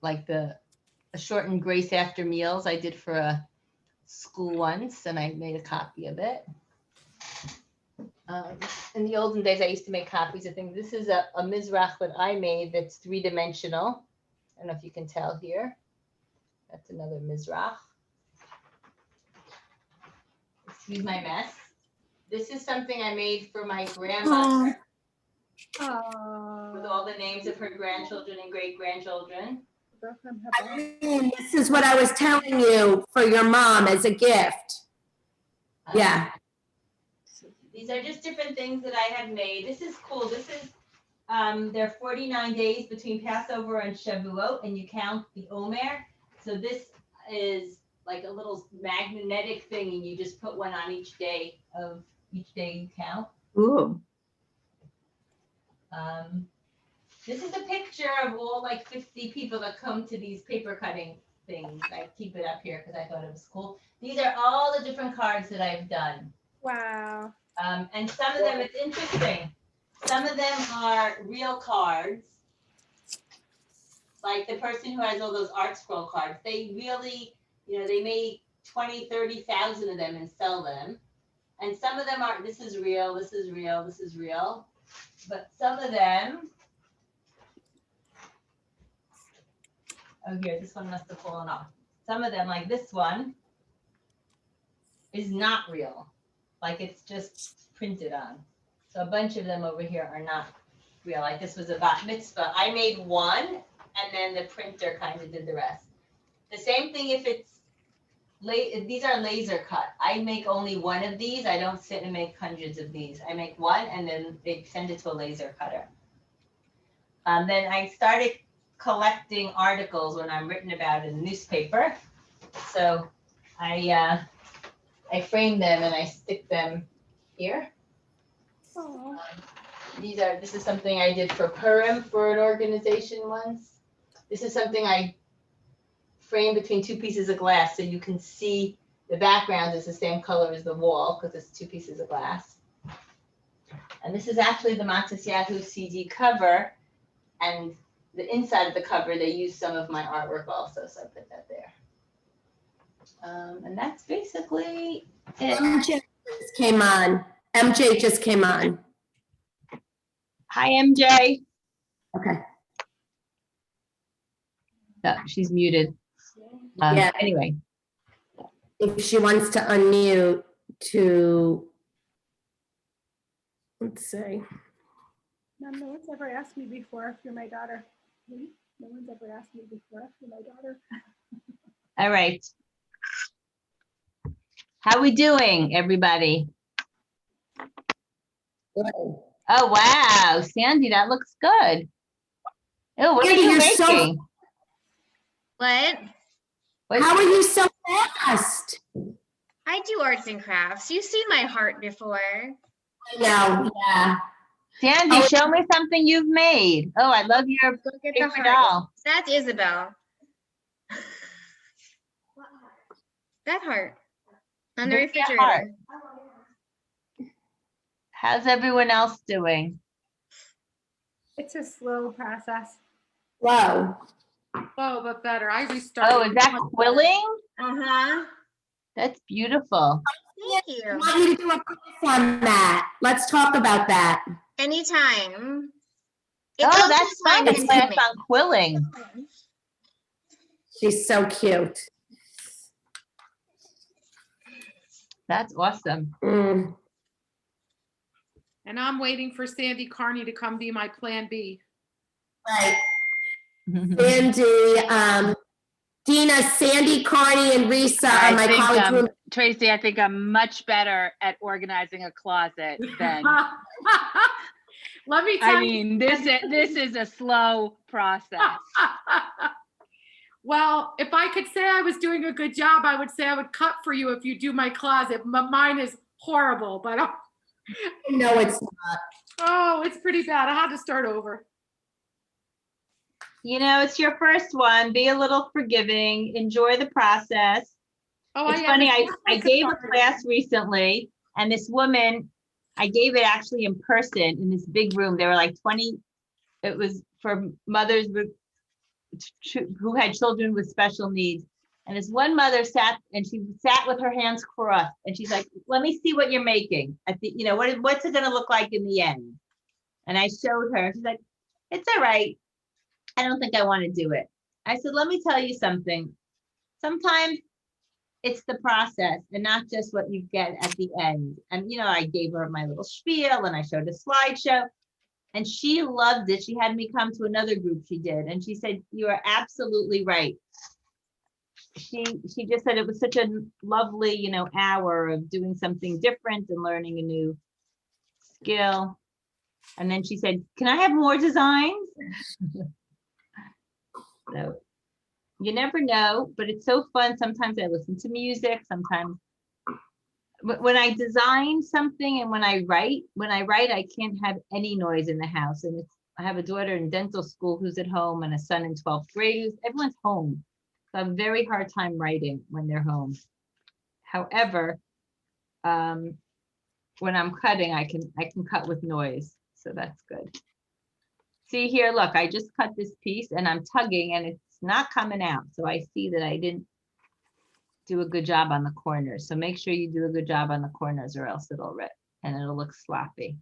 like a shortened grace after meals I did for a school once. And I made a copy of it. In the olden days, I used to make copies of things. This is a mizrach that I made that's three-dimensional. I don't know if you can tell here. That's another mizrach. Excuse my mess. This is something I made for my grandmother with all the names of her grandchildren and great-grandchildren. This is what I was telling you for your mom as a gift. Yeah. These are just different things that I have made. This is cool. This is, there are 49 days between Passover and Shavuot, and you count the Omer. So this is like a little magnetic thing, and you just put one on each day you count. Ooh. This is a picture of all like 50 people that come to these paper cutting things. I keep it up here because I thought it was cool. These are all the different cards that I've done. Wow. And some of them, it's interesting. Some of them are real cards. Like the person who has all those art scroll cards, they really, they make 20, 30,000 of them and sell them. And some of them are, this is real, this is real, this is real. But some of them, oh here, this one must have fallen off. Some of them, like this one, is not real. Like it's just printed on. So a bunch of them over here are not real. Like this was a bat mitzvah. I made one and then the printer kind of did the rest. The same thing if it's, these are laser cut. I make only one of these. I don't sit and make hundreds of these. I make one and then they send it to a laser cutter. Then I started collecting articles when I'm written about in the newspaper. So I frame them and I stick them here. This is something I did for Purim for an organization once. This is something I framed between two pieces of glass so you can see the background is the same color as the wall because it's two pieces of glass. And this is actually the Matzos Yahu CD cover, and the inside of the cover, they use some of my artwork also, so I put that there. And that's basically it. MJ just came on. MJ just came on. Hi, MJ. Okay. No, she's muted. Yeah. Anyway, if she wants to unmute to, let's see. No one's ever asked me before if you're my daughter. No one's ever asked me before if you're my daughter. All right. How we doing, everybody? Oh, wow. Sandy, that looks good. Oh, what are Sandy, you you're so- making? What? How are you so fast? I do arts and crafts. You've seen my heart before. I know, yeah. Sandy, Oh, show me something you've made. Oh, I love your Look at the paper heart. doll. That's Isabel. That heart on the Look at that refrigerator. heart. How's everyone else doing? It's a slow process. Wow. Oh, but better. I restarted. Oh, is that quilling? Uh-huh. That's beautiful. Thank I you. want you to do a class on that. Let's talk about that. Anytime. It's Oh, also that's fun. time It's class consuming. on quilling. She's so cute. That's awesome. Mm. And I'm waiting for Sandy Carney to come be my plan B. Right. Sandy, Dena, Sandy, Carney, and Risa are my college room. Tracy, I think I'm much better at organizing a closet than, Let me tell I mean, this is a slow process. Well, if I could say I was doing a good job, I would say I would cut for you if you do my closet. Mine is horrible, but No, it's not. oh, it's pretty bad. I had to start over. You know, it's your first one. Be a little forgiving. Enjoy the process. Oh, It's funny, I gave a class recently, and this woman, I gave it actually in person in this big room. There were like 20, it was for mothers who had children with special needs. And this one mother sat with her hands crossed, and she's like, let me see what you're making. At the, what's it gonna look like in the end? And I showed her, she's like, it's all right. I don't think I want to do it. I said, let me tell you something. Sometimes it's the process and not just what you get at the end. And, I gave her my little spiel and I showed a slideshow and she loved it. She had me come to another group she did. And she said, you are absolutely right. She just said it was such a lovely, hour of doing something different and learning a new skill. And then she said, can I have more designs? So you never know, but it's so fun. Sometimes I listen to music, sometimes when I design something and when I write, I can't have any noise in the house. And I have a daughter in dental school who's at home and a son in 12th grade. Everyone's home. So I have a very hard time writing when they're home. However, when I'm cutting, I can cut with noise. So that's good. See here, look, I just cut this piece and I'm tugging and it's not coming out. So I see that I didn't do a good job on the corners. So make sure you do a good job on the corners or else it'll rip and it'll look sloppy.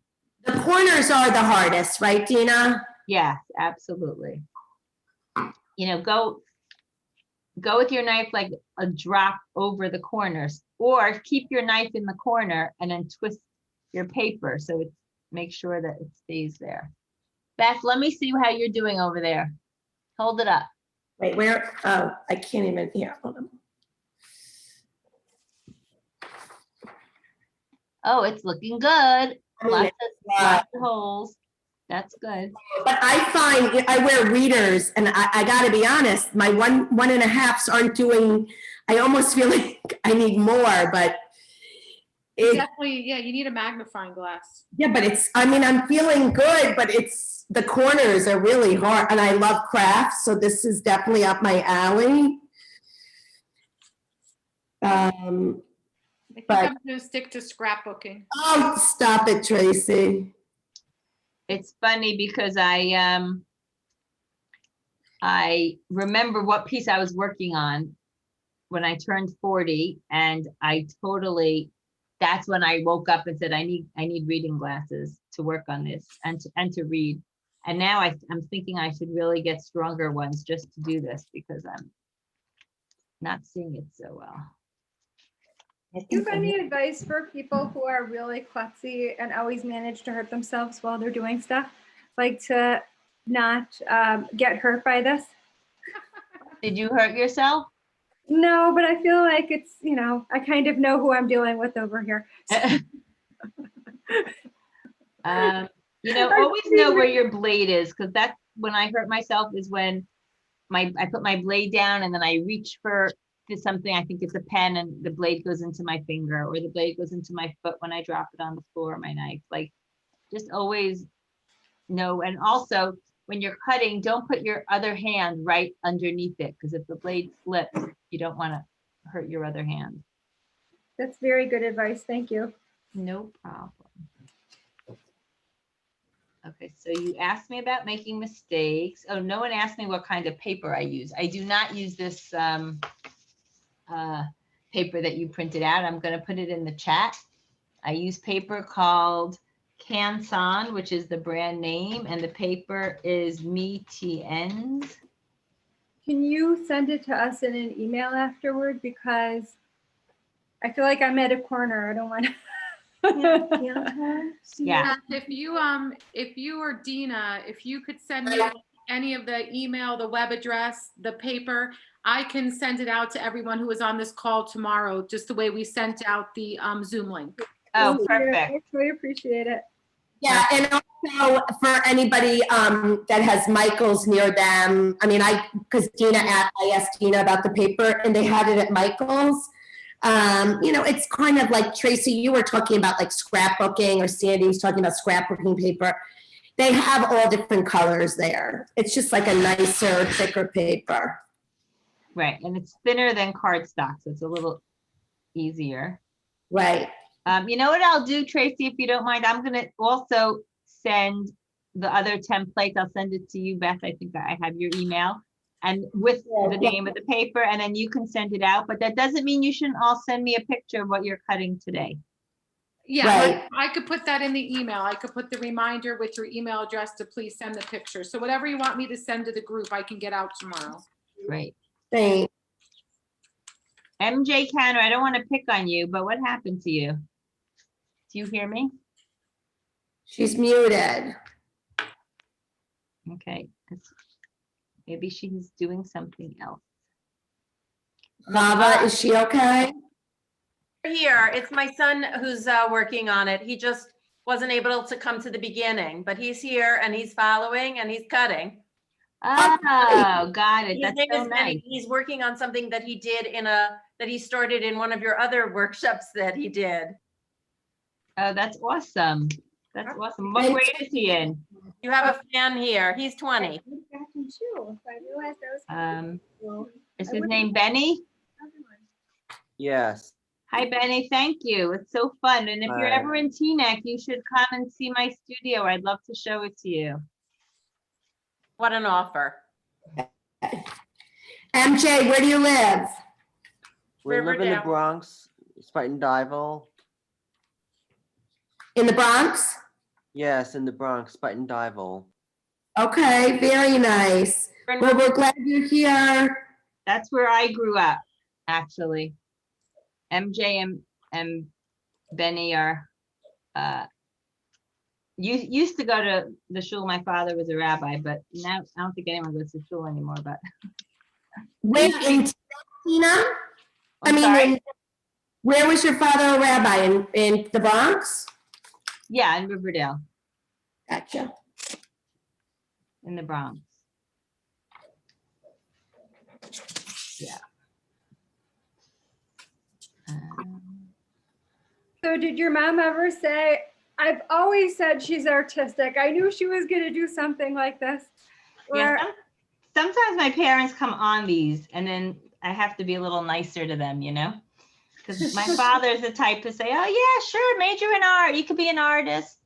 The corners are the hardest, right, Dena? Yes, absolutely. Go with your knife like a drop over the corners or keep your knife in the corner and then twist your paper. So make sure that it stays there. Beth, let me see how you're doing over there. Hold it up. Wait, where? Oh, I can't even, hold on. Oh, it's looking good. Lots of holes. That's good. But I find I wear readers and I gotta be honest, my one and a halves aren't doing, I almost feel like I need more, but Definitely, yeah, you need a magnifying glass. Yeah, but I'm feeling good, but the corners are really hard and I love crafts. So this is definitely up my alley. I think I'm gonna stick to scrapbooking. Oh, stop it, Tracy. It's funny because I remember what piece I was working on when I turned 40 and that's when I woke up and said, I need reading glasses to work on this and to read. And now I'm thinking I should really get stronger ones just to do this because I'm not seeing it so well. I Do you think have any advice for people who are really klutzy and always manage to hurt themselves while they're doing stuff? Like to not get hurt by this? Did you hurt yourself? No, but I feel like it's, I kind of know who I'm dealing with over here. Always know where your blade is, because that's when I hurt myself is when I put my blade down and then I reach for something. I think it's a pen and the blade goes into my finger, or the blade goes into my foot when I drop it on the floor, my knife. Like, just always know. And also, when you're cutting, don't put your other hand right underneath it, because if the blade slips, you don't want to hurt your other hand. That's very good advice. Thank you. No problem. Okay, so you asked me about making mistakes. Oh, no one asked me what kind of paper I use. I do not use this paper that you printed out. I'm going to put it in the chat. I use paper called Canson, which is the brand name, and the paper is MeTNs. Can you send it to us in an email afterward? Because I feel like I'm at a corner. I don't want to. Yeah. If you or Dena, if you could send me any of the email, the web address, the paper, I can send it out to everyone who is on this call tomorrow, just the way we sent out the Zoom link. Oh, perfect. I really appreciate it. Yeah, and also for anybody that has Michael's near them, because I asked Dena about the paper and they had it at Michael's. It's kind of like, Tracy, you were talking about like scrapbooking, or Sandy was talking about scrapbooking paper. They have all different colors there. It's just like a nicer, thicker paper. Right, and it's thinner than cardstock, so it's a little easier. Right. You know what I'll do, Tracy, if you don't mind? I'm gonna also send the other templates. I'll send it to you, Beth. I think I have your email, and with the name of the paper, and then you can send it out. But that doesn't mean you shouldn't all send me a picture of what you're cutting today. Yeah, Right. I could put that in the email. I could put the reminder with your email address to please send the picture. So whatever you want me to send to the group, I can get out tomorrow. Great. Thanks. MJ Canner, I don't want to pick on you, but what happened to you? Do you hear me? She's muted. Okay. Maybe she's doing something else. Lava, is she okay? Here, it's my son who's working on it. He just wasn't able to come to the beginning, but he's here and he's following and he's cutting. Oh, got it. His That's name so is Benny. nice. He's working on something that he did that he started in one of your other workshops that he did. Oh, that's awesome. That's awesome. What grade is he in? You have a fan here. He's 20. Is his name Benny? Yes. Hi, Benny. Thank you. It's so fun. And if you're Hi. ever in Teaneck, you should come and see my studio. I'd love to show it to you. What an offer. MJ, where do you live? We live in the Riverdale. Bronx, Spuyten Duyvil. In the Bronx? Yes, in the Bronx, Spuyten Duyvil. Okay, very nice. Well, we're glad you're here. That's where I grew up, actually. MJ and Benny are used to go to the shul. My father was a rabbi, but now I don't think anyone goes to shul anymore. But Wait, in Tina? Where was your father a rabbi? In the Bronx? Yeah, in Riverdale. Gotcha. In the Bronx. Yeah. So did your mom ever say, I've always said she's artistic. I knew she was going to do something like this? Yeah, sometimes my parents come on these and then I have to be a little nicer to them, because my father's the type to say, oh yeah, sure, major in art, you could be an artist.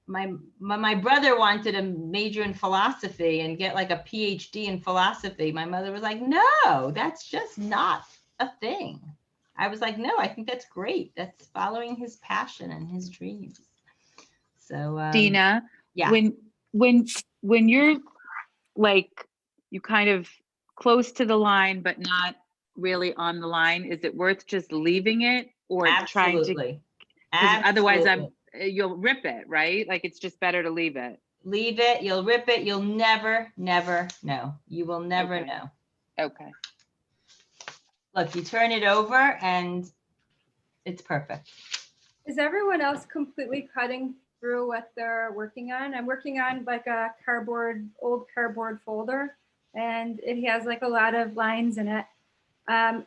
My brother wanted to major in philosophy and get like a PhD in philosophy. My mother was like, no, that's just not a thing. I was like, no, I think that's great. That's following his passion and his dreams. So Dena, yeah. When you're like, you kind of close to the line, but not really on the line? Is it worth just leaving it or trying to? Absolutely. Because otherwise Absolutely. you'll rip it, right? Like it's just better to leave it. Leave it, you'll rip it, you'll never, never know. You will never Okay. know. Okay. Look, you turn it over and it's perfect. Is everyone else completely cutting through what they're working on? I'm working on like a old cardboard folder, and it has like a lot of lines in it.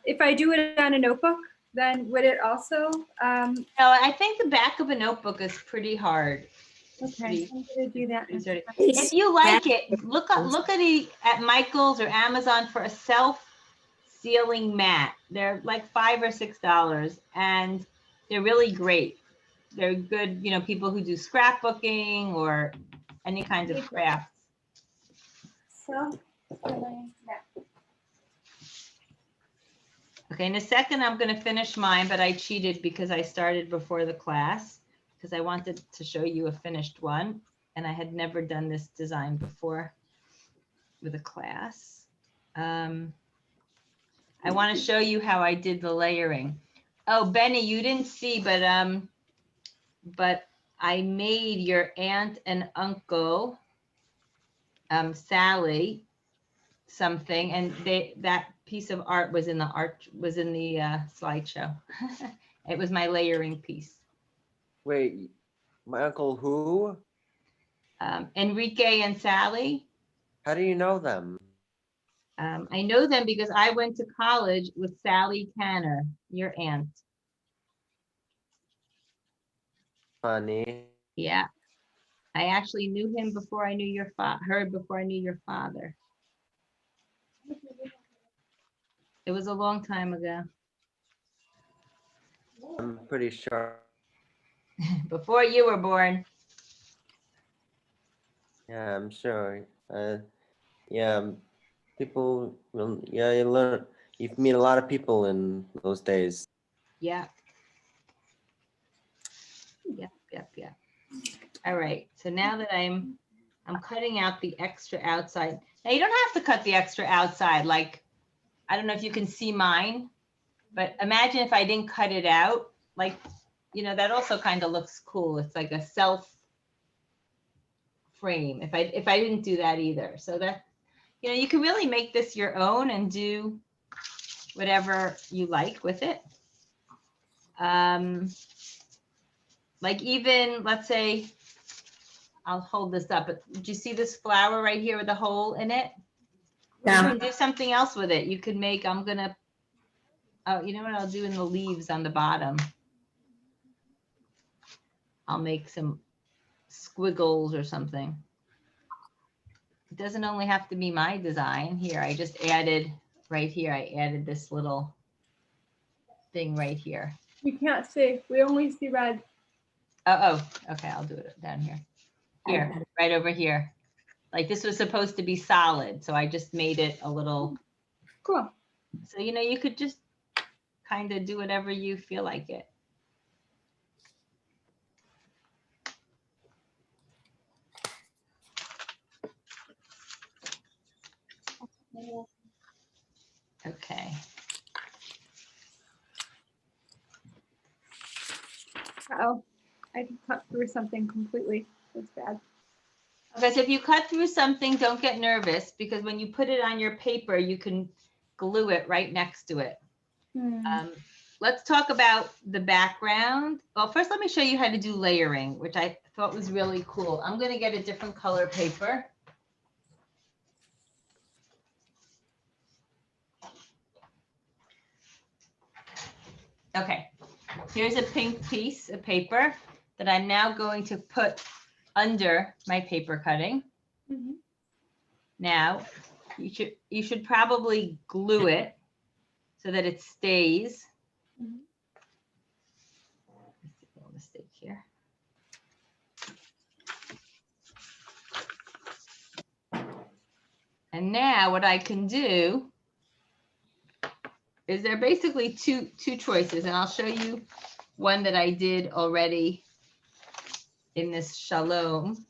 If I do it on a notebook, then would it also? No, I think the back of a notebook is pretty hard. Okay, I'm gonna do that. If you like it, look at Michael's or Amazon for a self-sealing mat. They're like $5 or $6, and they're really great. They're good, you know, people who do scrapbooking or any kinds of crafts. So, Okay, in a second, I'm going to finish mine, but I cheated because I started before the class because I wanted to show you a finished one, and I had never done this design before with a class. I want to show you how I did the layering. Oh, Benny, you didn't see, but I made your aunt and uncle, Sally, something, and that piece of art was in the slideshow. It was my layering piece. Wait, my uncle who? Enrique and Sally. How do you know them? I know them because I went to college with Sally Tanner, your aunt. Funny. Yeah, I actually knew him before I knew before I knew your father. It was a long time ago. I'm pretty sure. Before you were born. Yeah, I'm sure. Yeah, people. Well, yeah, you learn. You meet a lot of people in those days. Yeah. Yep. All right. So now that I'm cutting out the extra outside. Now you don't have to cut the extra outside. Like, I don't know if you can see mine, but imagine if I didn't cut it out. Like, you know, that also kind of looks cool. It's like a self frame. If I didn't do that either. So that, you know, you can really make this your own and do whatever you like with it. Like even, let's say, I'll hold this up, but did you see this flower right here with a hole in it? Yeah. You can do something else with it. You can make, oh, you know what I'll do in the leaves on the bottom? I'll make some squiggles or something. It doesn't only have to be my design. Here, I just added, right here, I added this little thing right here. we can't see. We only see red. Oh, okay, I'll do it down here. Here, right over here. Like this was supposed to be solid, so I just made it a little. Cool. So, you know, you could just kind of do whatever you feel like it. Okay. Oh, I cut through something completely. That's bad. Okay, so if you cut through something, don't get nervous because when you put it on your paper, you can glue it right next to it. Let's talk about the background. Well, first, let me show you how to do layering, which I thought was really cool. I'm going to get a different color paper. Okay, here's a pink piece of paper that I'm now going to put under my paper cutting. Now, you should probably glue it so that it stays. Little mistake here. And now what I can do is there are basically two choices, and I'll show you one that I did already in this shalom.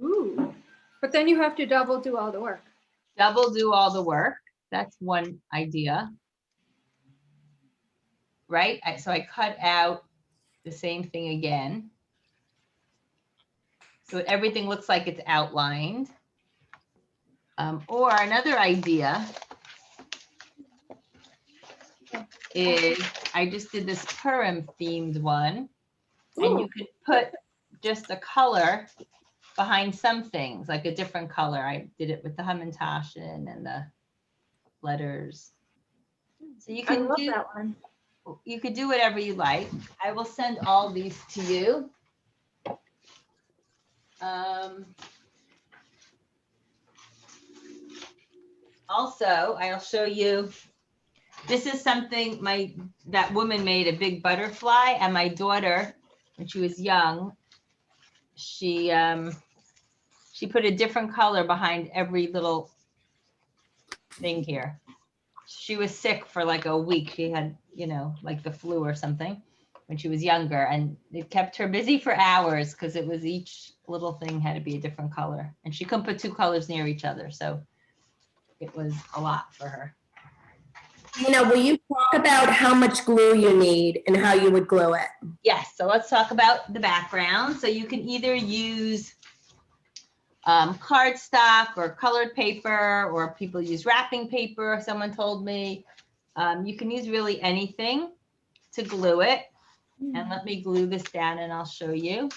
Ooh, but then you have to double do all the work. double do all the work. That's one idea. Right? So I cut out the same thing again. So everything looks like it's outlined. Or another idea is I just did this Purim themed one, and you could put just a color behind some things, like a different color. I did it with the Hamantashen and the letters. So you can do that one. You could do whatever you like. I will send all these to you. Also, I'll show you. This is something that woman made, a big butterfly, and my daughter, when she was young, she put a different color behind every little thing here. She was sick for like a week. She had, like the flu or something when she was younger, and it kept her busy for hours because it was each little thing had to be a different color, and she couldn't put two colors near each other. So it was a lot for her. Will you talk about how much glue you need and how you would glue it? Yes, so let's talk about the background. So you can either use cardstock or colored paper, or people use wrapping paper, someone told me. You can use really anything to glue it. And let me glue this down and I'll show you.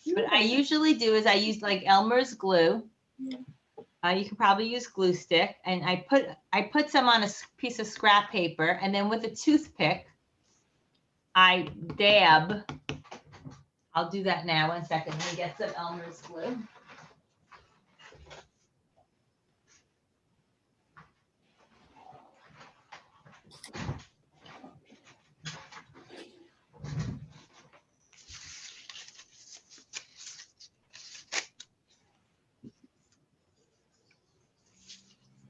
What I usually do is I use like Elmer's glue. You can probably use glue stick, and I put some on a piece of scrap paper, and then with a toothpick, I dab. I'll do that now. 1 second. Let me get some Elmer's glue.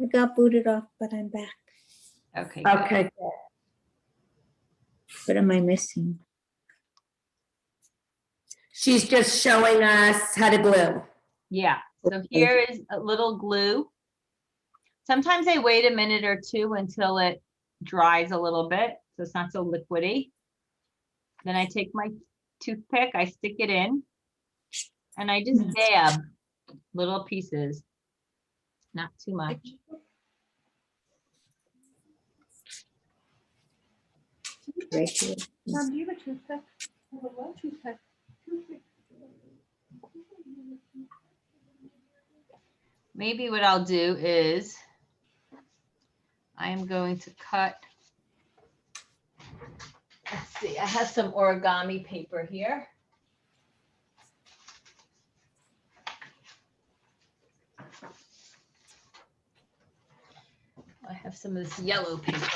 I got booted off, but I'm back. Okay. Okay. What am I missing? She's just showing us how to glue. Yeah. So here is a little glue. Sometimes I wait a minute or two until it dries a little bit, so it's not so liquidy. Then I take my toothpick, I stick it in, and I just dab little pieces, not too much. Right here. Mom, do you have a toothpick? I have a toothpick. Maybe what I'll do is I am going to cut. Let's see, I have some origami paper here. I have some of this yellow paper.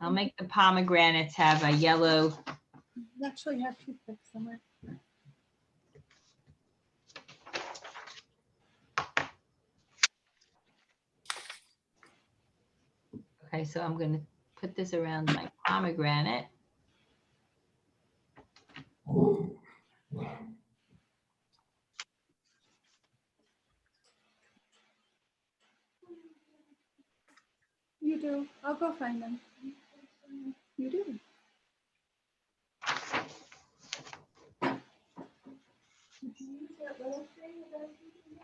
I'll make the pomegranates have a yellow. You actually have toothpicks somewhere. Okay, so I'm going to put this around my pomegranate. You do. I'll go find them. You do.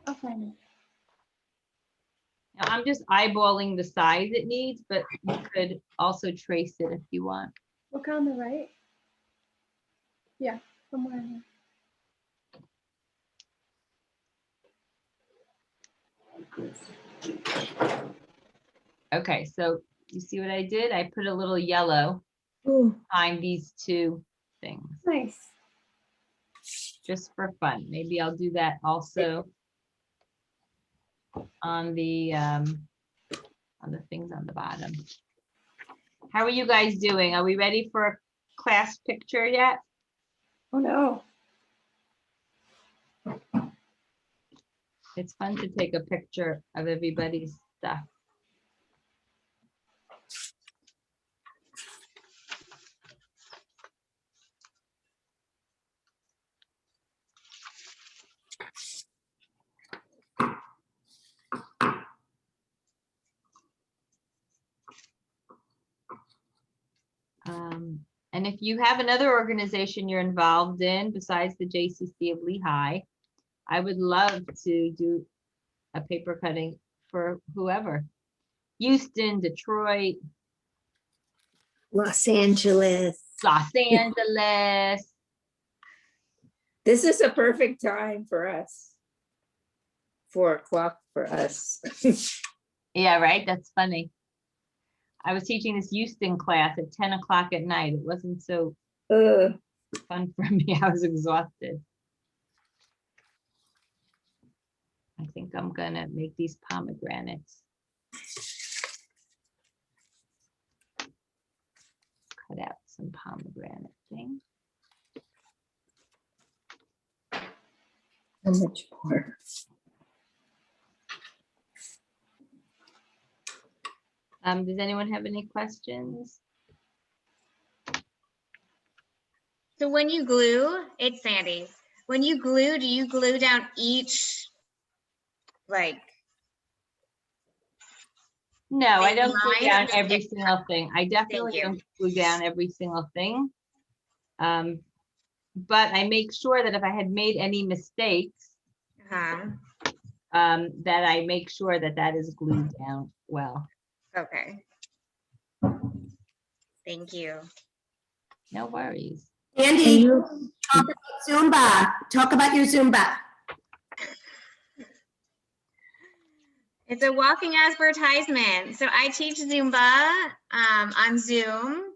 I'll find them. Now, I'm just eyeballing the size it needs, but you could also trace it if you want. Look on the right. Yeah, somewhere in there. Okay, so you see what I did? I put a little yellow behind these two things. Nice. Just for fun. Maybe I'll do that also on the things on the bottom. How are you guys doing? Are we ready for a class picture yet? Oh no. It's fun to take a picture of everybody's stuff. And if you have another organization you're involved in besides the JCC of Lehigh, I would love to do a paper cutting for whoever. Houston, Detroit, Los Angeles. Los Angeles. This is a perfect time for us. 4 o'clock for us. Yeah, right. That's funny. I was teaching this Houston class at 10 o'clock at night. It wasn't so fun for me. I was exhausted. I think I'm gonna make these pomegranates. Cut out some pomegranate thing. How much more? Does anyone have any questions? So when you glue, it's Sandy. When you glue, do you glue down each, like? No, I don't glue line down or just every single thing. I definitely you. don't glue down every single thing. But I make sure that if I had made any mistakes, that I make sure that that is glued down well. Okay. Thank you. No worries. Andy, talk about Zumba. Talk about your Zumba. It's a walking advertisement. So I teach Zumba on Zoom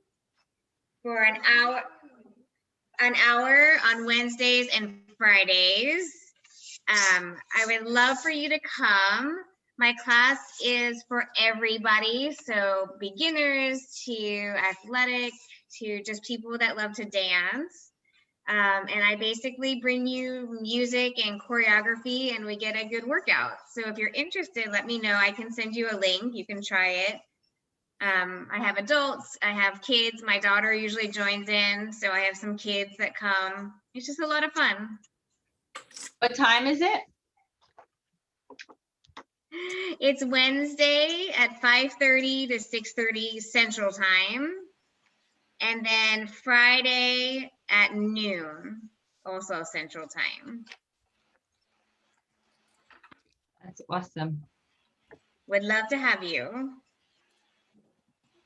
for an hour on Wednesdays and Fridays. I would love for you to come. My class is for everybody, so beginners to athletic to just people that love to dance. And I basically bring you music and choreography and we get a good workout. So if you're interested, let me know. I can send you a link. You can try it. I have adults, I have kids. My daughter usually joins in. So I have some kids that come. It's just a lot of fun. What time is it? It's Wednesday at 5:30 to 6:30 Central Time. And then Friday at noon, also Central Time. That's awesome. Would love to have you.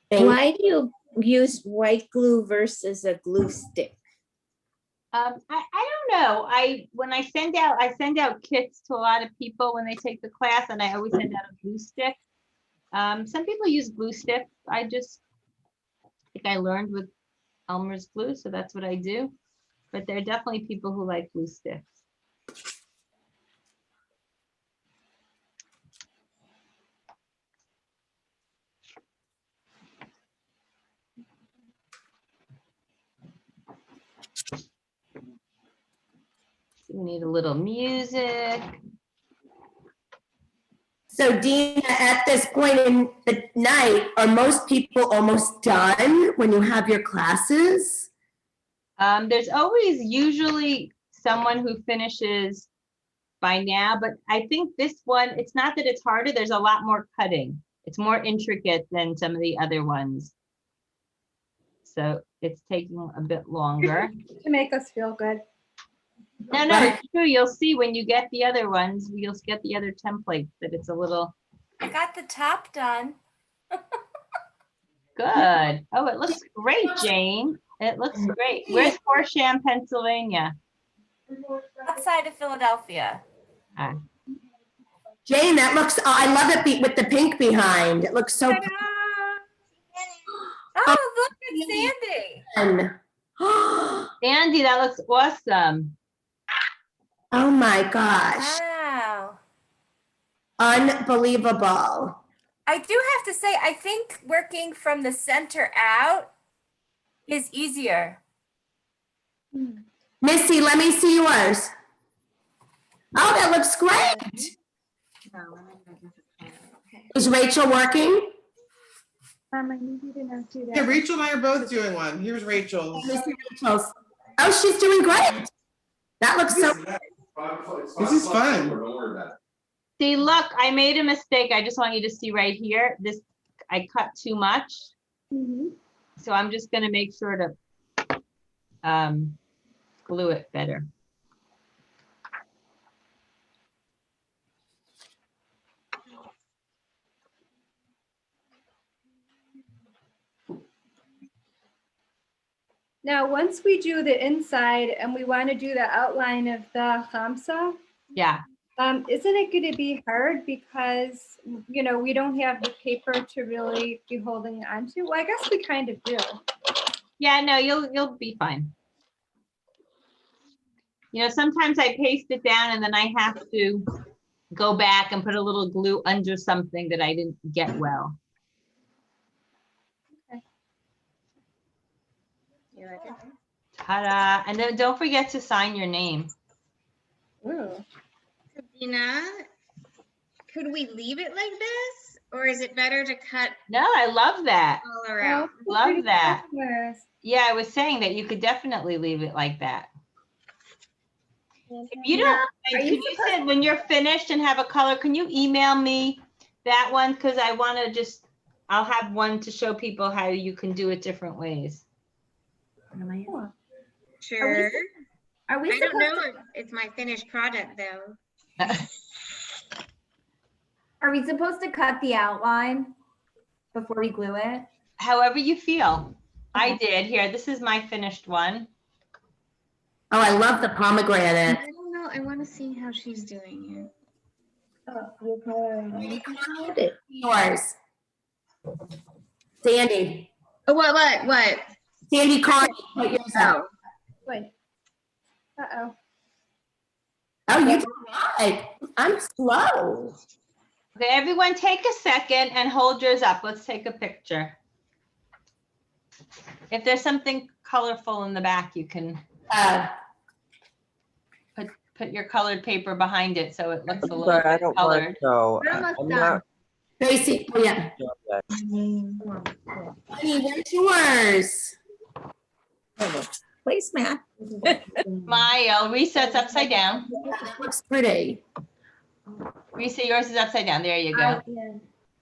Why do you use white glue versus a glue stick? I don't know. When I send out kits to a lot of people when they take the class, and I always send out a glue stick. Some people use glue sticks. I think I learned with Elmer's glue, so that's what I do. But there are definitely people who like glue sticks. We need a little music. So Dena, at this point in the night, are most people almost done when you have your classes? There's always usually someone who finishes by now, but I think this one, it's not that it's harder, there's a lot more cutting. It's more intricate than some of the other ones. So it's taking a bit longer. To make us feel good. No, it's true. You'll see when you get the other ones, you'll get the other templates that it's a little. I got the top done. Good. Oh, it looks great, Jane. It looks great. Where's Horsham, Pennsylvania? Outside of Philadelphia. Jane, that looks, I love it with the pink behind. It looks so. Oh, look at Sandy. Sandy, that looks awesome. Oh my gosh. Wow. Unbelievable. I do have to say, I think working from the center out is easier. Missy, let me see yours. Oh, that looks great. Is Rachel working? I need you to know too. Yeah, Rachel and I are both doing one. Here's Rachel's. Let me see Rachel's. Oh, she's doing great. That looks so good. This is fun. See, look, I made a mistake. I just want you to see right here. I cut too much. So I'm just gonna make sure to glue it better. Now, once we do the inside and we want to do the outline of the Hamsa, Yeah. isn't it going to be hard because, you know, we don't have the paper to really be holding onto? Well, I guess we kind of do. Yeah, no, you'll be fine. You know, sometimes I paste it down and then I have to go back and put a little glue under something that I didn't get well. You like it? Ta-da. And then don't forget to sign your name. Ooh. Dena, could we leave it like this? Or is it better to cut No, I love that. all around? Love that. Yeah, I was saying that you could definitely leave it like that. If you don't, can you send, when you're finished and have a color, can you email me that one? Because I want to just, I'll have one to show people how you can do it different ways. Sure. Are we I don't supposed know to, if it's my finished product though. are we supposed to cut the outline before we glue it? However you feel. I did. Here, this is my finished one. Oh, I love the pomegranate. I don't know. I want to see how she's doing Yours. Sandy. it. What? Sandy Carney, put yours out. Wait. Uh-oh. Oh, you did right. I'm slow. Okay, everyone take a second and hold yours up. Let's take a picture. If there's something colorful in the back, you can put your colored paper behind it so it looks a little But I bit don't colored. want so. We're almost I'm done. not. Tracy, oh yeah. Honey, where's yours? Placemat. Smile. Reset's upside down. That looks pretty. Risa, yours is upside down. There you go.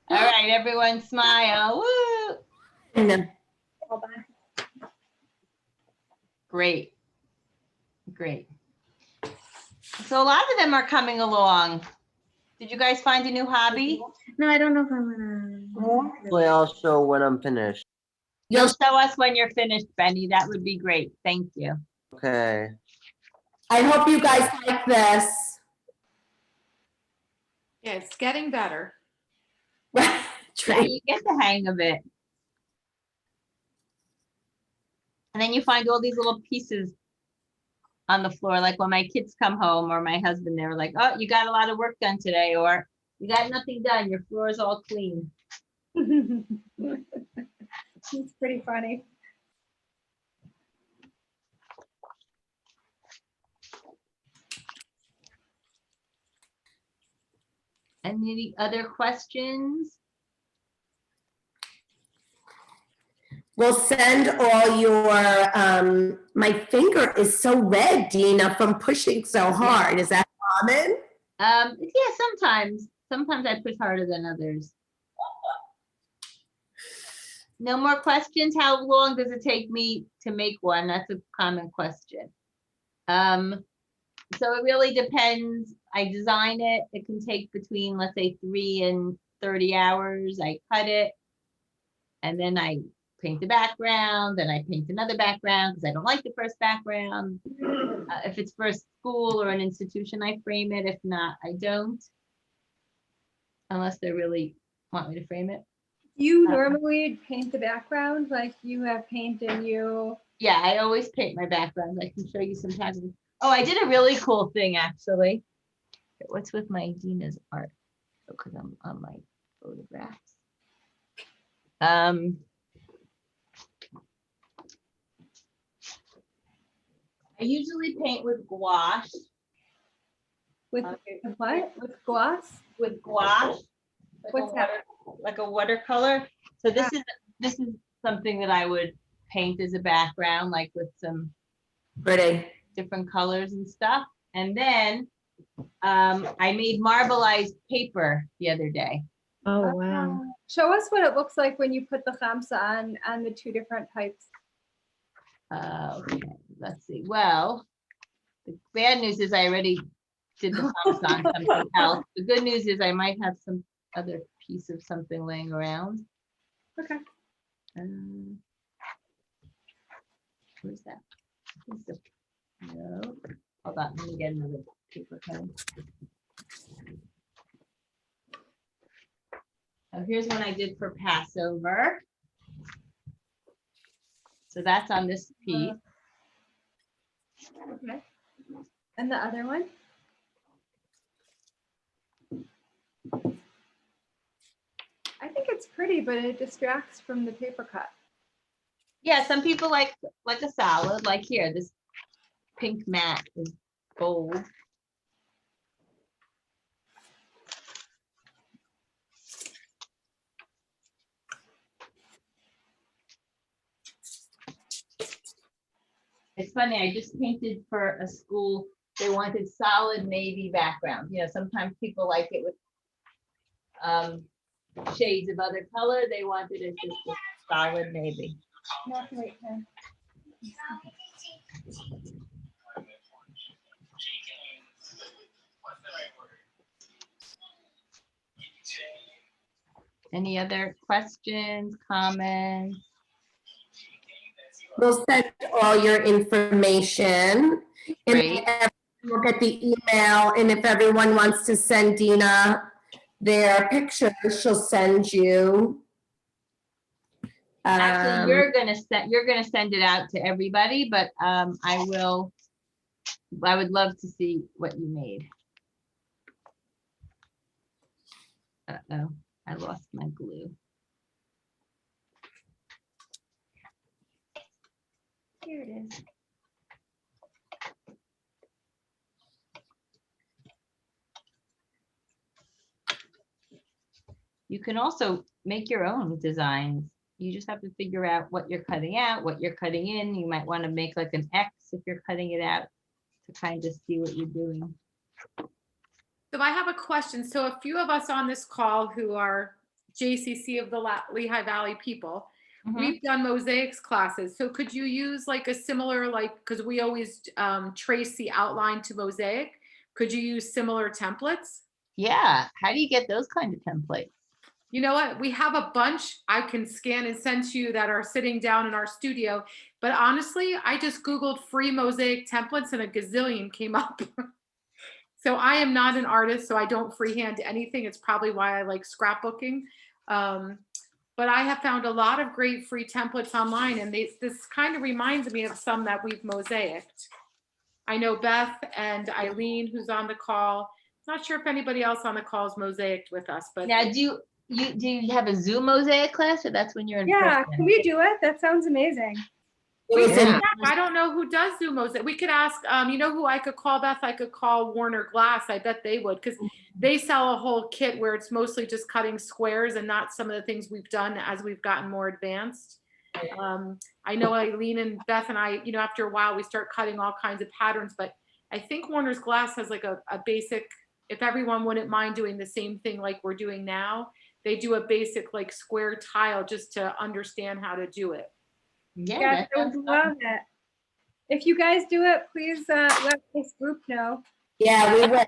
All right, everyone smile. Woo! And then, Great. Great. So a lot of them are coming along. Did you guys find a new hobby? No, I don't know if I'm gonna. Hopefully I'll show when I'm finished. You'll show us when you're finished, Benny. That would be great. Thank you. Okay. I hope you guys like this. Yeah, it's getting better. Yeah, you get the hang of it. And then you find all these little pieces on the floor, like when my kids come home or my husband, they were like, oh, you got a lot of work done today, or you got nothing done, your floor is all clean. It's pretty funny. Any other questions? We'll send all your, my finger is so red, Dena, from pushing so hard. Is that common? Yeah, sometimes I push harder than others. No more questions? How long does it take me to make one? That's a common question. So it really depends. I design it. It can take between, let's say, 3 and 30 hours. I cut it, and then I paint the background, then I paint another background because I don't like the first background. If it's for a school or an institution, I frame it. If not, I don't. Unless they really want me to frame it. You normally paint the background, like you have paint and you. Yeah, I always paint my backgrounds. I can show you some patterns. Oh, I did a really cool thing actually. What's with my Dena's art? Because I'm on my photographs. I usually paint with gouache. With what? With gloss? With gouache. Like What's that? Like a watercolor. So this is something that I would paint as a background, like with some Pretty. different colors and stuff. And then I made marbleized paper the other day. Oh, wow. Show us what it looks like when you put the chamsa on the two different types. Okay, let's see. Well, the bad news is I already did the chamsa on something else. The good news is I might have some other piece of something laying around. Okay. Where's that? No. Hold on, let me get another paper pen. Oh, here's one I did for Passover. So that's on this piece. Okay. And the other one? I think it's pretty, but it distracts from the paper cut. Yeah, some people like a salad, like here, this pink mat is bold. It's funny, I just painted for a school, they wanted solid navy background. You know, sometimes people like it with shades of other color. They wanted it just a solid navy. No, wait, Ken. Any other questions, comments? We'll send all your information. Great. And we'll get the email, and if everyone wants to send Dena their pictures, she'll send you. Actually, you're gonna send it out to everybody, but I would love to see what you made. Uh-oh, I lost my glue. Here it is. You can also make your own designs. You just have to figure out what you're cutting out, what you're cutting in. You might want to make like an X if you're cutting it out to kind of see what you're doing. So I have a question. So a few of us on this call who are JCC of the Lehigh Valley people, we've done mosaics classes. So could you use like a similar, like, because we always trace the outline to mosaic. Could you use similar templates? Yeah. How do you get those kind of templates? You know what? We have a bunch I can scan and send to you that are sitting down in our studio. But honestly, I just Googled free mosaic templates and a gazillion came up. So I am not an artist, so I don't freehand anything. It's probably why I like scrapbooking. But I have found a lot of great free templates online, and this kind of reminds me of some that we've mosaicked. I know Beth and Eileen, who's on the call. Not sure if anybody else on the call is mosaicked with us, but now do you have a Zoom mosaic class, or that's when you're in Yeah, person? can we do it? That sounds amazing. I don't know who does Zoom mosaic. We could ask, you know who I could call, Beth? I could call Warner Glass. I bet they would, because they sell a whole kit where it's mostly just cutting squares and not some of the things we've done as we've gotten more advanced. I know Eileen and Beth and I, you know, after a while we start cutting all kinds of patterns, but I think Warner's Glass has like a basic, if everyone wouldn't mind doing the same thing like we're doing now, they do a basic like square tile just to understand how to do it. Yeah, I would love it. If you guys do it, please let this group know. Yeah, we will.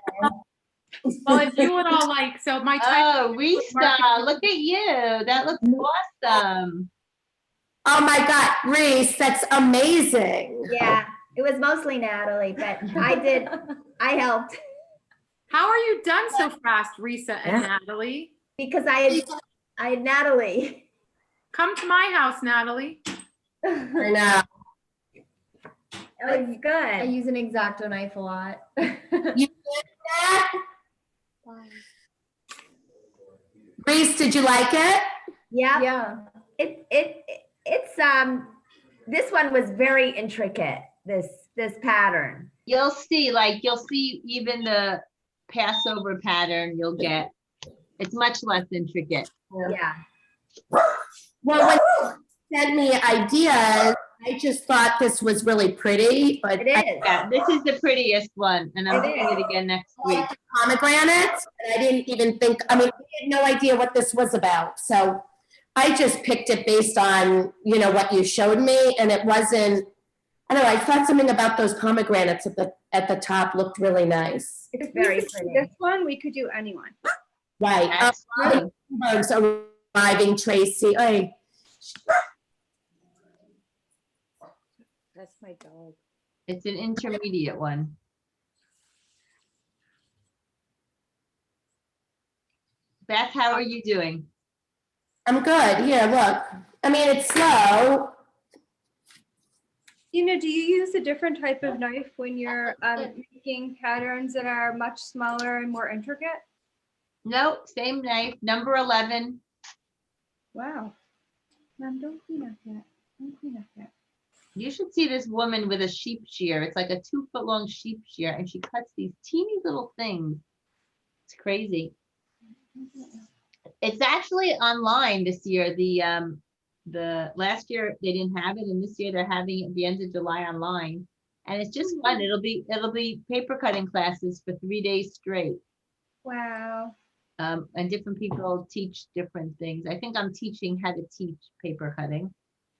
Well, if you would all like, so my time. Oh, Risa, look at you. That looks awesome. Oh my God, Reese, that's amazing. Yeah, it was mostly Natalie, but I helped. How are you done so fast, Risa and Natalie? Because I had Natalie. Come to my house, Natalie. I know. It was good. I use an X-Acto knife a lot. You did that? Reese, did you like it? Yeah. Yeah. It's this one was very intricate, this pattern. You'll see even the Passover pattern you'll get. It's much less intricate. Yeah. Well, when you send me ideas, I just thought this was really pretty, but It is. Yeah, this is the prettiest one, and I'm doing it again next week. pomegranates, and I didn't even think, I mean, I had no idea what this was about. So I just picked it based on, you know, what you showed me, and it wasn't, I don't know, I thought something about those pomegranates at the top looked really nice. It's If we very could do pretty. this one, we could do anyone. Right. That's true. Birds arriving, Tracy. Hey. That's my dog. It's an intermediate one. Beth, how are you doing? I'm good. Here, look. I mean, it's slow. Dina, do you use a different type of knife when you're making patterns that are much smaller and more intricate? No, same knife, number 11. Wow. Mom, don't clean up yet. Don't clean up yet. You should see this woman with a sheep shear. It's like a 2-foot long sheep shear, and she cuts these teeny little things. It's crazy. It's actually online this year. The last year they didn't have it, and this year they're having it at the end of July online. And it's just fun. It'll be paper cutting classes for 3 days straight. Wow. And different people teach different things. I think I'm teaching how to teach paper cutting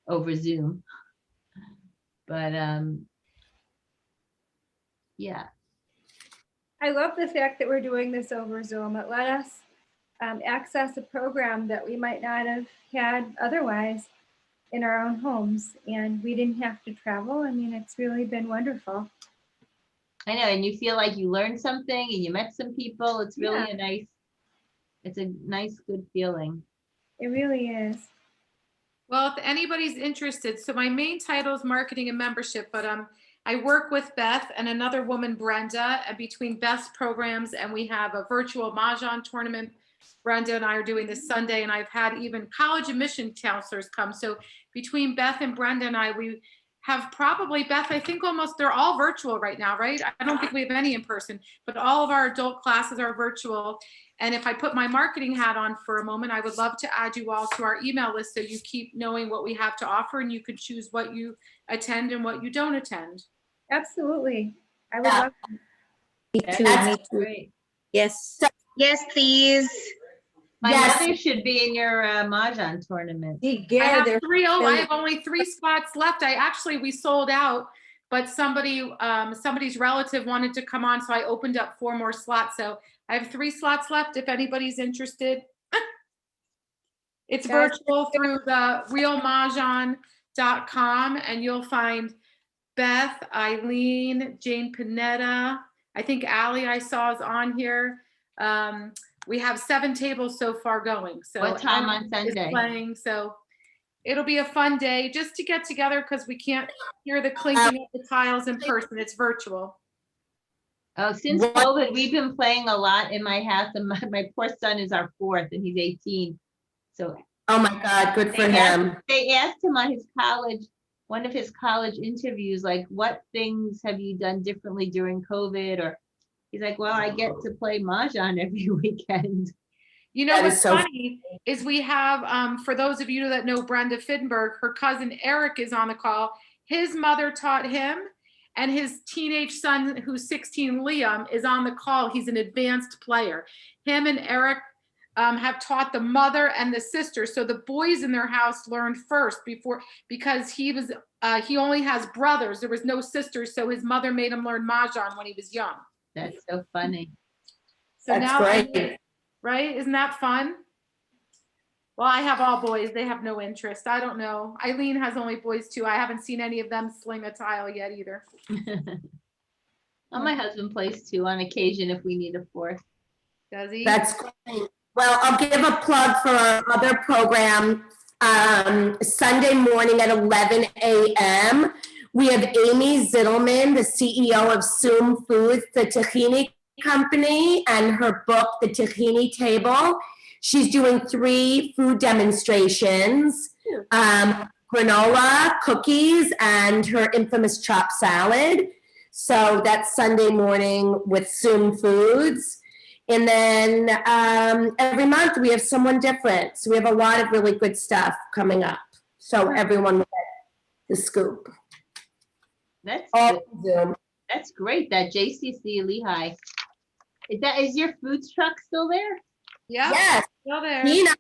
over Zoom. But yeah. I love the fact that we're doing this over Zoom. It let us access a program that we might not have had otherwise in our own homes, and we didn't have to travel. I mean, it's really been wonderful. I know, and you feel like you learned something and you met some people. It's really it's a nice, good feeling. It really is. Well, if anybody's interested, so my main title is marketing and membership, but I work with Beth and another woman, Brenda, and between Beth's programs, and we have a virtual Mahjong tournament. Brenda and I are doing this Sunday, and I've had even college admission counselors come. So between Beth and Brenda and I, we have probably, Beth, I think almost, they're all virtual right now, right? I don't think we have any in person, but all of our adult classes are virtual. And if I put my marketing hat on for a moment, I would love to add you all to our email list so you keep knowing what we have to offer, and you can choose what you attend and what you don't attend. Absolutely. I would love to. Me too, me too. Great. Yes. Yes, please. My mother should be in your Mahjong tournament. I have I have only 3 spots left. We sold out, but somebody's relative wanted to come on, so I opened up 4 more slots. So I have 3 slots left if anybody's interested. It's virtual through the realmahjong.com, and you'll find Beth, Eileen, Jane Panetta. I think Allie I saw is on here. We have 7 tables so far going. So what time on Sunday? Playing, so it'll be a fun day just to get together because we can't hear the clinking of the tiles in person. It's virtual. Oh, since COVID, we've been playing a lot in my house, and my poor son is our 4th, and he's 18. So, oh my God, good for him. They asked him on his one of his college interviews, like, what things have you done differently during COVID? Or he's like, well, I get to play Mahjong every weekend. You know, what's funny is we have, for those of you that know Brenda Fittenberg, her cousin Eric is on the call. His mother taught him, and his teenage son, who's 16, Liam, is on the call. He's an advanced player. Him and Eric have taught the mother and the sister. So the boys in their house learned first because he only has brothers. There was no sisters. So his mother made him learn Mahjong when he was young. That's so funny. So that's now, great. Right? Isn't that fun? Well, I have all boys. They have no interest. I don't know. Eileen has only boys too. I haven't seen any of them sling a tile yet either. Well, my husband plays too on occasion if we need a 4th. Does he? That's great. Well, I'll give a plug for our other program. Sunday morning at 11 a.m. We have Amy Zittelman, the CEO of Zoom Foods, the tahini company, and her book, The Tahini Table. She's doing 3 food demonstrations, granola, cookies, and her infamous chopped salad. So that's Sunday morning with Zoom Foods. And then every month we have someone different. So we have a lot of really good stuff coming up. So everyone, the scoop. That's All good. Zoom. That's great. That JCC Lehigh. Is your food truck still there? Yeah. Yes. Still there. Dena.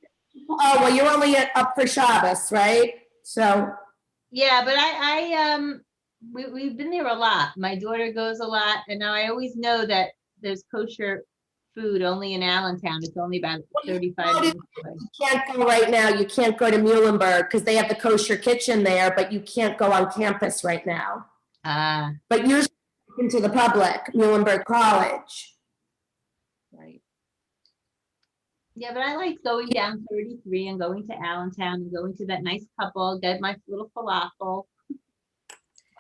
Oh, well, you're only up for Shabbos, right? So, Yeah, but we've been there a lot. My daughter goes a lot, and now I always know that there's kosher food only in Allentown. It's only about 35 minutes away. you can't go right now. You can't go to Muhlenberg because they have the kosher kitchen there, but you can't go on campus right now. But usually open to the public, Muhlenberg College. Right. Yeah, but I like going down 33 and going to Allentown and going to that nice couple, get my little falafel.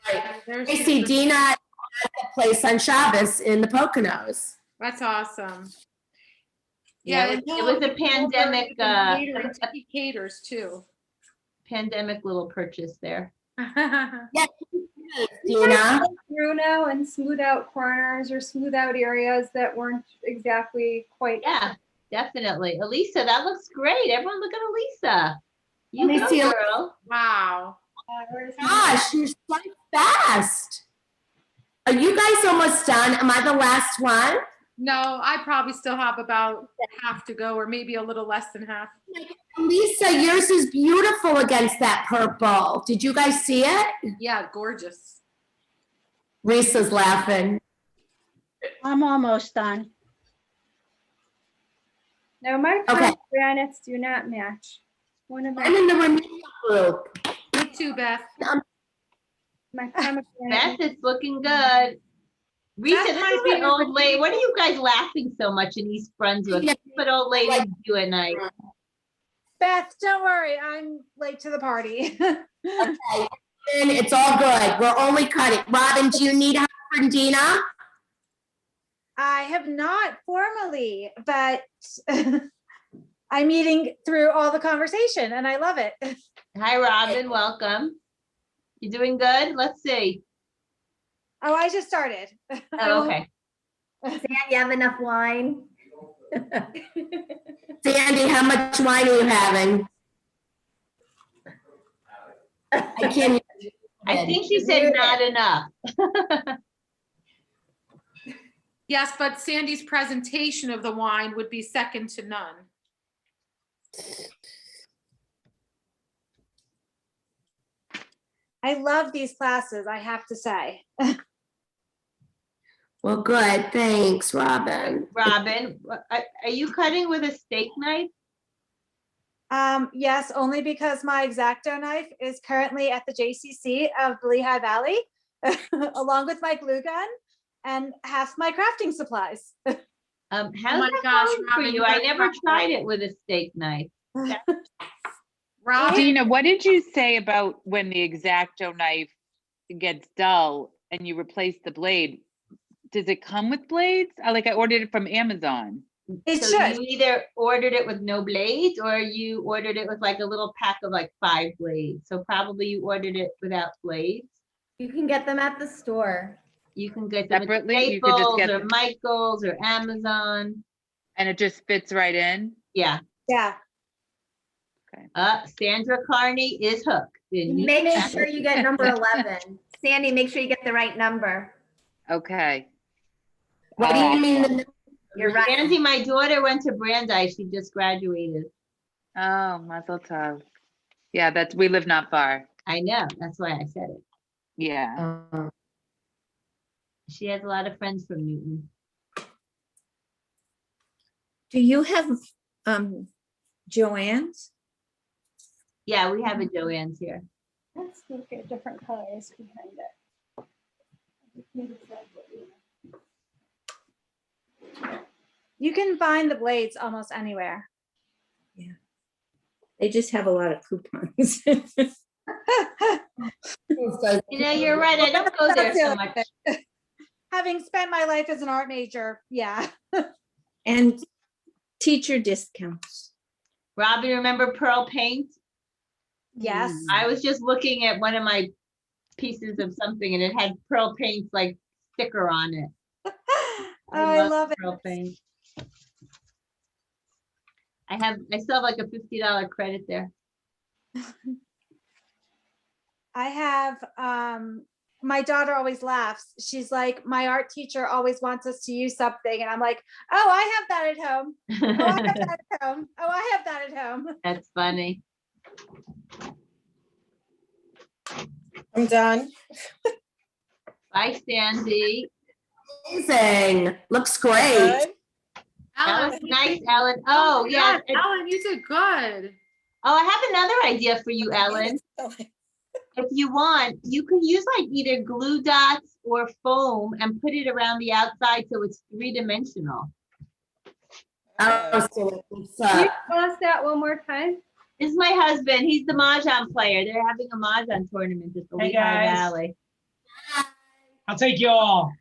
I see Dena at the place on Shabbos in the Poconos. That's awesome. Yeah, it was a pandemic. He caters too. Pandemic little purchase there. Yeah, Dena. Through now and smooth out corners or smooth out areas that weren't exactly quite. Yeah, definitely. Elisa, that looks great. Everyone look at Elisa. You Let me go, see. girl. Wow. Gosh, you're so fast. Are you guys almost done? Am I the last one? No, I probably still have about half to go, or maybe a little less than half. Lisa, yours is beautiful against that purple. Did you guys see it? Yeah, gorgeous. Risa's laughing. I'm almost done. No, my pomegranates do not match. One of my. I'm in the remedial group. Me too, Beth. My pomegranate. Beth, it's looking good. Rita, this is an old lady. What are you guys laughing so much in East Brunswick? What old ladies do at night? Beth, don't worry. I'm late to the party. Okay. And it's all good. We're only cutting. Robin, do you need help from Dena? I have not formally, but I'm eating through all the conversation and I love it. Hi, Robin. Welcome. You doing good? Let's see. Oh, I just started. Oh, okay. Sam, you have enough wine? Sandy, how much wine are you having? I can't. I think she said not enough. Yes, but Sandy's presentation of the wine would be second to none. I love these classes, I have to say. Well, good. Thanks, Robin. Robin, are you cutting with a steak knife? Yes, only because my X-Acto knife is currently at the JCC of the Lehigh Valley, along with my glue gun and half my crafting supplies. How's that going for you? I never tried it with a steak knife. Dena, what did you say about when the X-Acto knife gets dull and you replace the blade? Does it come with blades? I ordered it from Amazon. So you either ordered it with no blades or you ordered it with like a little pack of like 5 blades. So probably you ordered it without blades. You can get them at the store. You can get them Separately? at You could just Staples get or them. Michael's or Amazon. And it just fits right in? Yeah. Yeah. Sandra Carney is hooked. Make sure you get number 11. Sandy, make sure you get the right number. Okay. What do you mean? You're right. Sandy, my daughter went to Brandeis. She just graduated. Oh, mazel tov. Yeah, we live not far. I know. That's why I said it. Yeah. She has a lot of friends from Newton. Do you have Joanne's? Yeah, we have a Joanne's here. Let's look at different colors behind it. You can find the blades almost anywhere. Yeah. They just have a lot of coupons. You're right. I don't go there so much. Having spent my life as an art major, yeah. And teacher discounts. Robbie, remember Pearl Paint? Yes. I was just looking at one of my pieces of something and it had Pearl Paint's like sticker on it. I love it. Pearl Paint. I still have like a $50 credit there. I have, my daughter always laughs. She's like, my art teacher always wants us to use something. And I'm like, oh, I have that at home. Oh, I have that at home. Oh, I have that at home. That's funny. I'm done. Bye, Sandy. Amazing. Looks great. Good. That was you nice, did- Ellen. Oh, yeah. yes, Ellen, you did good. Oh, I have another idea for you, Ellen. If you want, you can use like either glue dots or foam and put it around the outside so it's three-dimensional. Oh, so Can you tell us that one more time? This is my husband. He's the Mahjong player. They're having a Mahjong tournament at the Hey, Lehigh guys. Valley. I'll take you all.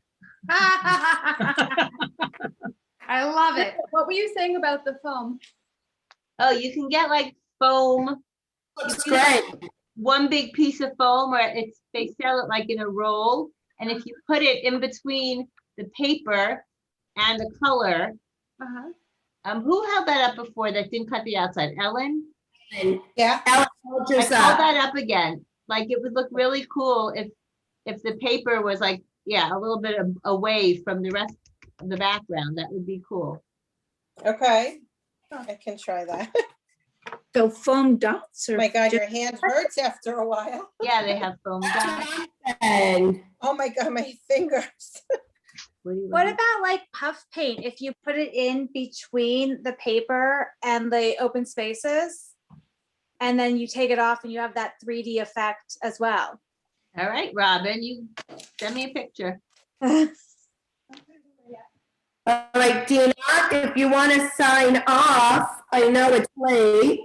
I love it. What were you saying about the foam? Oh, you can get like foam. Looks You can great. get one big piece of foam, or they sell it like in a roll. And if you put it in between the paper and the color, who held that up before that didn't cut the outside? Ellen? Yeah. Ellen, I just called that up again. Like it would look really cool if the paper was like, yeah, a little bit away from the rest of the background. That would be cool. Okay. I can try that. So foam dots Oh or? my God, just- your hand hurts after a while. Yeah, they have foam dots. And Oh my God, my fingers. What about like puff paint? If you put it in between the paper and the open spaces, and then you take it off and you have that 3D effect as well. All right, Robin, you send me a picture. all right, Dena, if you want to sign off, I know it's late.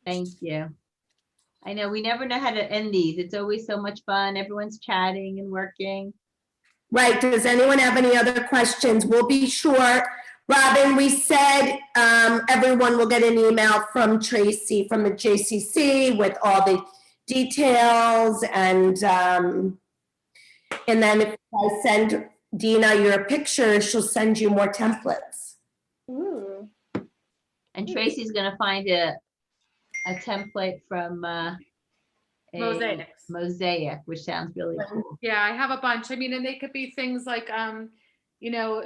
Thank you. I know we never know how to end these. It's always so much fun. Everyone's chatting and working. Right, does anyone have any other questions? We'll be sure. Robin, we said everyone will get an email from Tracy from the JCC with all the details, and then if I send Dena your picture, she'll send you more templates. Ooh. And Tracy's gonna find a template from a Mosaics. Mosaic, which sounds really cool. Yeah, I have a bunch. I mean, and they could be things like, you know,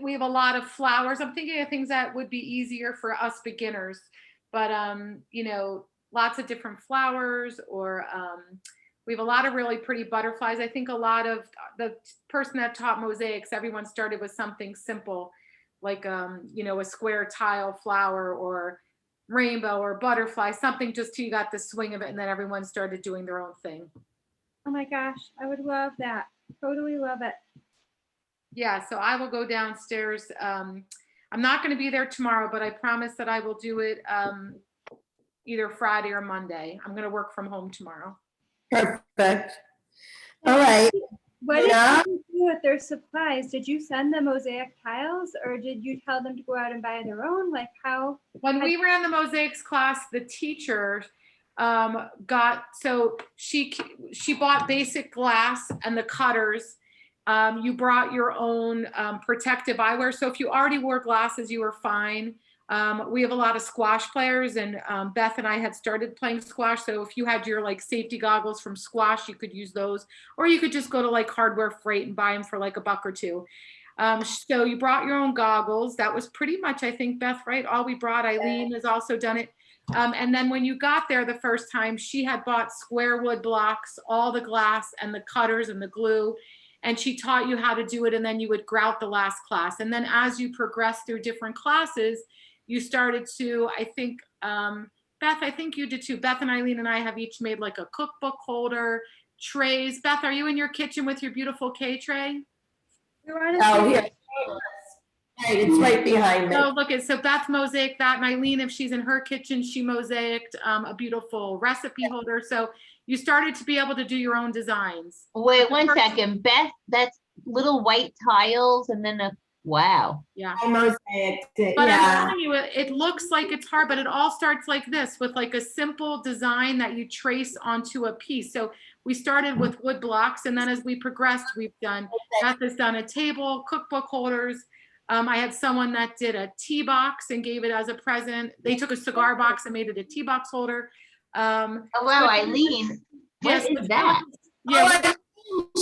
we have a lot of flowers. I'm thinking of things that would be easier for us beginners, but, you know, lots of different flowers, or we have a lot of really pretty butterflies. I think a lot of the person that taught mosaics, everyone started with something simple, like, you know, a square tile flower or rainbow or butterfly, something just till you got the swing of it, and then everyone started doing their own thing. Oh my gosh, I would love that. Totally love it. Yeah, so I will go downstairs. I'm not going to be there tomorrow, but I promise that I will do it either Friday or Monday. I'm going to work from home tomorrow. Perfect. All right. What Yeah. did you do with their supplies? Did you send them mosaic tiles, or did you tell them to go out and buy their own? Like how? When we ran the mosaics class, the teacher she bought basic glass and the cutters. You brought your own protective eyewear. So if you already wore glasses, you were fine. We have a lot of squash players, and Beth and I had started playing squash. So if you had your like safety goggles from squash, you could use those, or you could just go to like Hardware Freight and buy them for like $1 or $2. So you brought your own goggles. That was pretty much, I think, Beth, right? All we brought. Eileen has also done it. And then when you got there the first time, she had bought square wood blocks, all the glass and the cutters and the glue. And she taught you how to do it. And then you would grout the last class. And then as you progressed through different classes, you started to, I think, Beth, I think you did too. Beth and Eileen and I have each made like a cookbook holder, trays. Beth, are you in your kitchen with your beautiful K tray? Oh, yeah. Right, it's right behind me. So look at, so Beth mosaic that, and Eileen, if she's in her kitchen, she mosaicked a beautiful recipe holder. So you started to be able to do your own designs. Wait, one second, Beth, that's little white tiles and then wow. Yeah. I mosaicked it, But yeah. I'm telling you, it looks like it's hard, but it all starts like this, with like a simple design that you trace onto a piece. So we started with wood blocks, and then as we progressed, we've done, Beth has done a table, cookbook holders. I had someone that did a tea box and gave it as a present. They took a cigar box and made it a tea box holder. Oh, wow, Eileen, Yes, What is that? Yeah,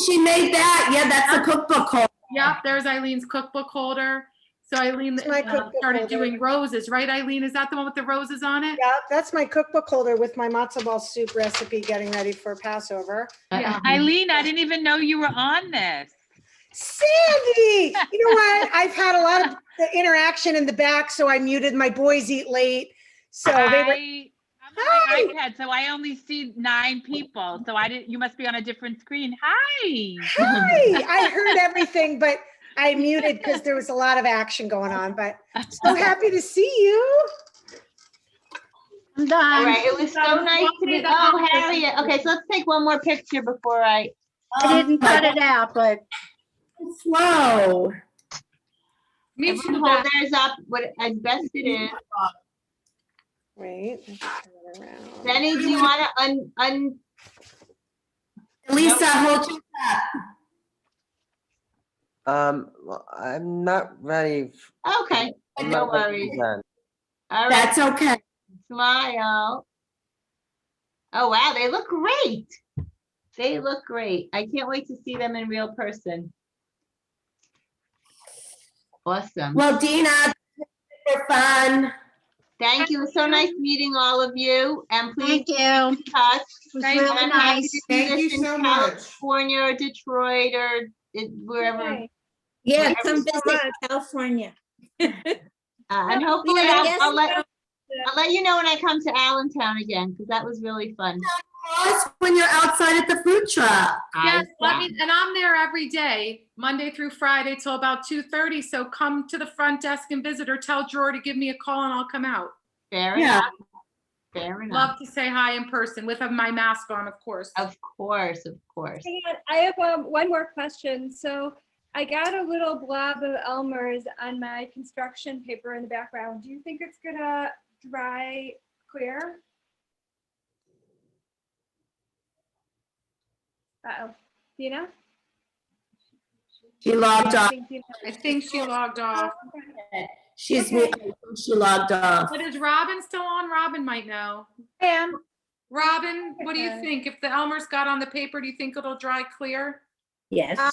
She made that. Yeah, that's a cookbook holder. yep, there's Eileen's cookbook holder. So Eileen That's my cookbook started holder. doing roses, right, Eileen? Is that the one with the roses on it? Yeah, that's my cookbook holder with my matzo ball soup recipe getting ready for Passover. Yeah. Eileen, I didn't even know you were on this. Sandy, you know what? I've had a lot of interaction in the back, so I muted my boys eat late. So they were. I'm on my iPad, so I only see 9 people. So I didn't. You must be on a different screen. Hi. Hi, I heard everything, but I muted because there was a lot of action going on. But so happy to see you. I'm done. All right, it was so nice to meet. Oh, Harriet. Okay, so let's take one more picture before I didn't cut it out, but Slow. everyone hold theirs up what as best it is. Wait, let's turn it around. Benny, do you want to un Lisa, hold your Well, I'm not ready. Okay, I'm no not ready worries. for that. All right. That's okay. Smile. Oh, wow, they look great. They look great. I can't wait to see them in real person. Awesome. Well, Dena, for fun. Thank you. It was so nice meeting all of you. And please thank you. keep in touch. It was And really I'm happy nice. to do Thank this you in so much. California or Detroit or wherever. Okay. Yeah, Whatever come you visit California. And hopefully I'll let you know when I come to Allentown again, because that was really fun. Us when you're outside at the food truck. Yes, and I'm there every day, Monday through Friday till about 2:30. So come to the front desk and visit, or tell Drawer to give me a call and I'll come out. Fair Yeah. enough. Fair enough. Love to say hi in person with my mask on, of course. Of course, of course. Hang on, I have one more question. So I got a little blob of Elmer's on my construction paper in the background. Do you think it's gonna dry clear? Uh-oh, Dena? She logged off. I think she logged off. She's Okay. she logged off. But is Robin still on? Robin might know. Pam, Robin, what do you Okay. think? If the Elmer's got on the paper, do you think it'll dry clear? Yes. Uh,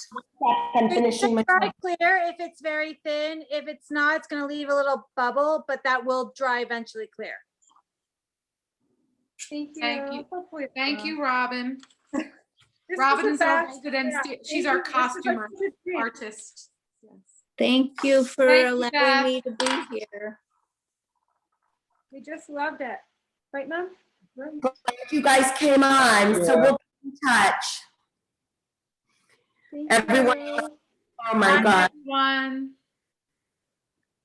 I'm finishing my. dry clear if it's very thin. If it's not, it's gonna leave a little bubble, but that will dry eventually clear. Thank you. Thank you. Hopefully it's Thank not. you, Robin. This Robin was is the our best. student. Yeah, She's thank our you. This was costumer such a treat. artist. Yes. Thank you for Thank you, allowing Beth. me to be here. We just loved it. Right, Mom? Right. You guys came on, so Yeah. we'll be in touch. Thank Everyone, you. oh my God. Everyone.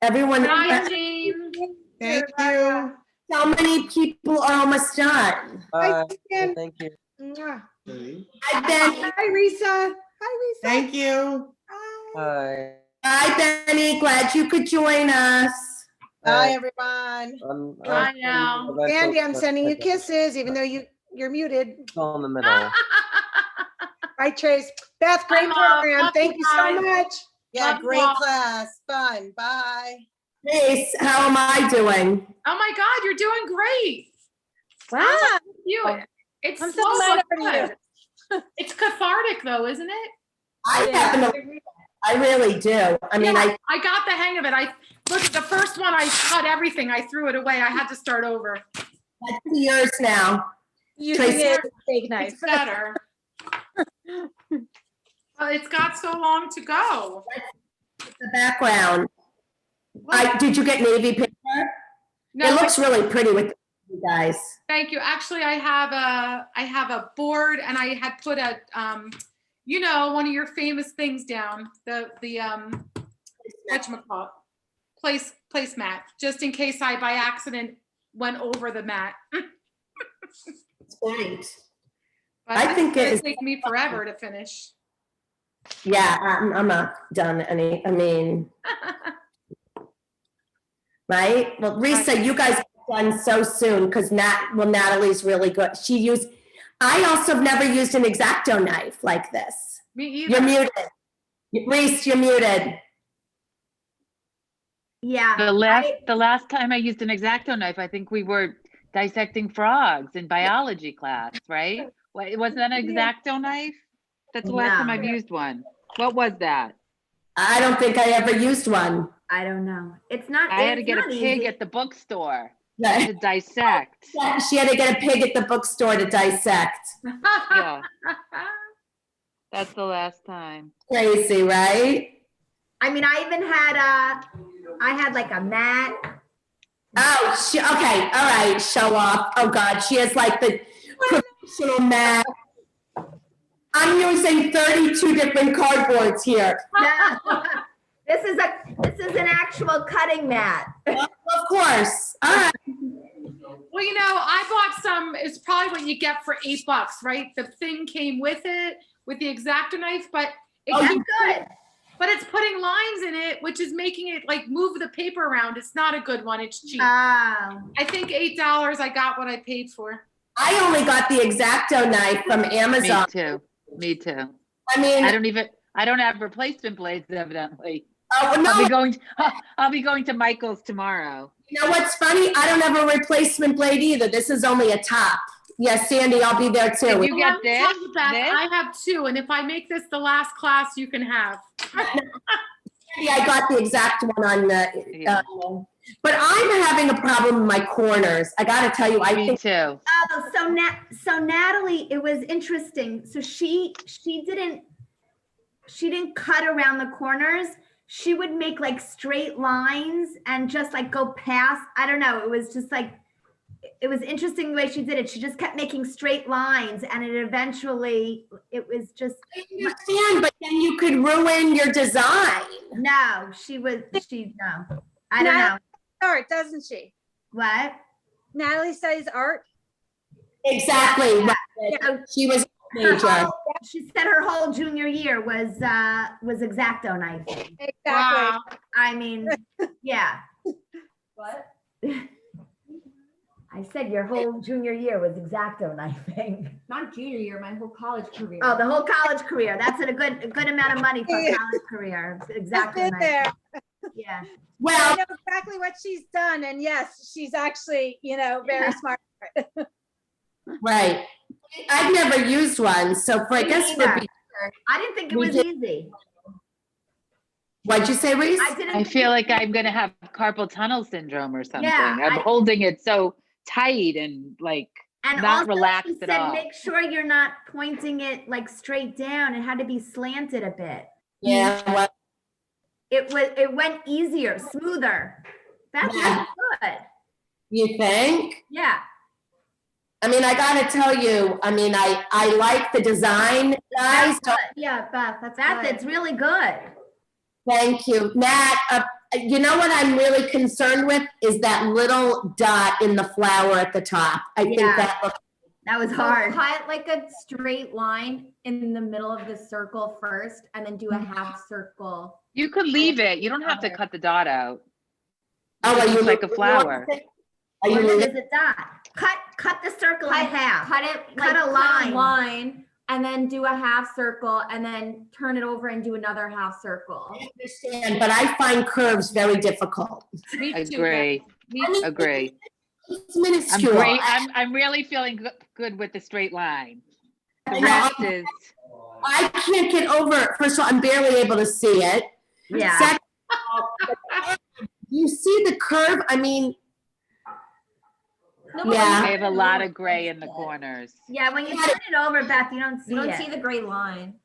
Everyone, Bye, Jane. Thank you. so many people are almost done. Bye. Jen. Thank you. Mwah. I've been, Hi, Risa. Hi, Risa. Thank you. Hi. Hi, Benny. Glad you could join us. Hi, everyone. Bye now. Andy, I'm sending you kisses, even though you're muted. All in the middle. Bye, Trace. Beth, great Bye, Mom. program. Love Thank you you so guys. much. Yeah, Love great you all. class. Fun. Bye. Grace, how am I doing? Oh my God, you're doing great. Wow. You. It's I'm slow, so glad but for you. good. It's cathartic though, isn't it? I happen to, I really do. I mean, Yeah, I got the hang of it. Look at the first one, I cut everything. I threw it away. I had to start over. that's years now. Using Tracy- it as a steak knife. It's better. It's got so long to go. The background. Did you get navy paper? No, It looks really pretty with you guys. thank you. Actually, I have a board, and I had put a one of your famous things down, the whatchamacallit, placemat, just in case I by accident went over the mat. It's great. But I think it's it is- gonna take me forever to finish. Yeah, I'm not done any, I mean. Right? Well, Risa, you guys got done so soon because Natalie's really good. I also have never used an X-Acto knife like this. Me either. You're muted. Reese, you're muted. Yeah. The last time I used an X-Acto knife, I think we were dissecting frogs in biology class, right? What, was that an X-Acto knife? That's the last time I've used one. What was that? I don't think I ever used one. I don't know. It's not. I had to it's get a not pig easy. at the bookstore Yeah. to dissect. Yeah, she had to get a pig at the bookstore to dissect. Yeah. That's the last time. Crazy, right? I mean, I even had I had like a mat. Oh, okay, all right, show off. Oh God, she has like the professional mat. I'm using 32 different cardboards here. No, this is an actual cutting mat. Of course. All right. Well, you know, I bought some, it's probably what you get for $8, right? The thing came with it, with the X-Acto knife, but That's good. But it's putting lines in it, which is making it like move the paper around. It's not a good one. It's cheap. I think $8. I got what I paid for. I only got the X-Acto knife from Amazon. Me too. I mean, I don't have replacement blades, evidently. Oh, well, no. I'll be going to Michael's tomorrow. You know what's funny? I don't have a replacement blade either. This is only a top. Yes, Sandy, I'll be there too. Did you get this? I have two, and if I make this the last class, you can have. Yeah, I got the exact one on the. But I'm having a problem in my corners. I got to tell you, I Me think. too. Oh, so Natalie, it was interesting. So she didn't cut around the corners. She would make like straight lines and just like go past. I don't know. It was just like, it was interesting the way she did it. She just kept making straight lines, and it was just. I understand, but then you could ruin your design. No, no. I don't know. Art, doesn't she? What? Natalie studies art. Exactly. Yeah. Right. She was major. She said her whole junior year was X-Acto knifing. Exactly. Wow. I mean, yeah. What? I said your whole junior year was X-Acto knifing. Not junior year, my whole college career. Oh, the whole college career. That's a good amount of money for a college career. Exactly. There. Yeah. Well, I know exactly what she's done, and yes, she's actually, very smart. Right. I've never used one, so I guess for I didn't think it was easy. What'd you say, Reese? I feel like I'm gonna have carpal tunnel syndrome or something. Yeah, I'm holding it so tight and like And not also, relaxed she at said, all. make sure you're not pointing it like straight down. It had to be slanted a bit. Yeah. Well, It went easier, smoother. That's really good. you think? Yeah. I mean, I gotta tell you, I mean, I like the design, guys. That's good. Yeah, Beth, it's really good. Thank you. Nat, you know what I'm really concerned with is that little dot in the flower at the top. I think that was hard. Cut like a straight line in the middle of the circle first, and then do a half circle. You could leave it. You don't have to cut the dot out. Oh, are you like a flower? Are you What leaving? is it dot? Cut the circle in half. Cut it, Cut like, a line. line, and then do a half circle, and then turn it over and do another half circle. I understand, but I find curves very difficult. Agree. Agree. It's minuscule. I'm really feeling good with the straight line. The rest is. I can't get over it. First of all, I'm barely able to see it. Yeah. Second of all, you see the curve? I mean, I have a lot of gray in the corners. Yeah, when you turn it over, Beth, you don't see You don't it. see the gray line.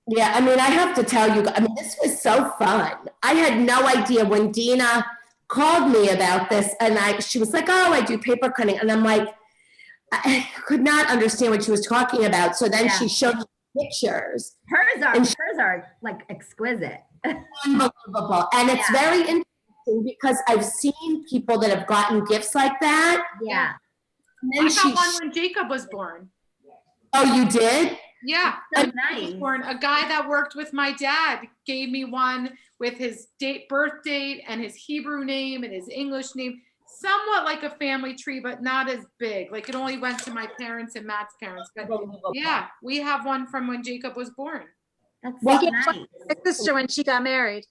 yeah, I mean, I have to tell you, I mean, this was so fun. I had no idea when Dena called me about this, and she was like, oh, I do paper cutting. And I'm like, I could not understand what she was talking about. So then she showed me pictures. Hers are like exquisite. Unbelievable. And it's very interesting because I've seen people that have gotten gifts like that. Yeah. And I then got one when Jacob was born. Oh, you did? Yeah. So When he was nice. born, a guy that worked with my dad gave me one with his birth date and his Hebrew name and his English name. Somewhat like a family tree, but not as big. Like it only went to my parents and Matt's parents. But yeah, we have one from when Jacob was born. That's Well, so nice. My sister when she got married.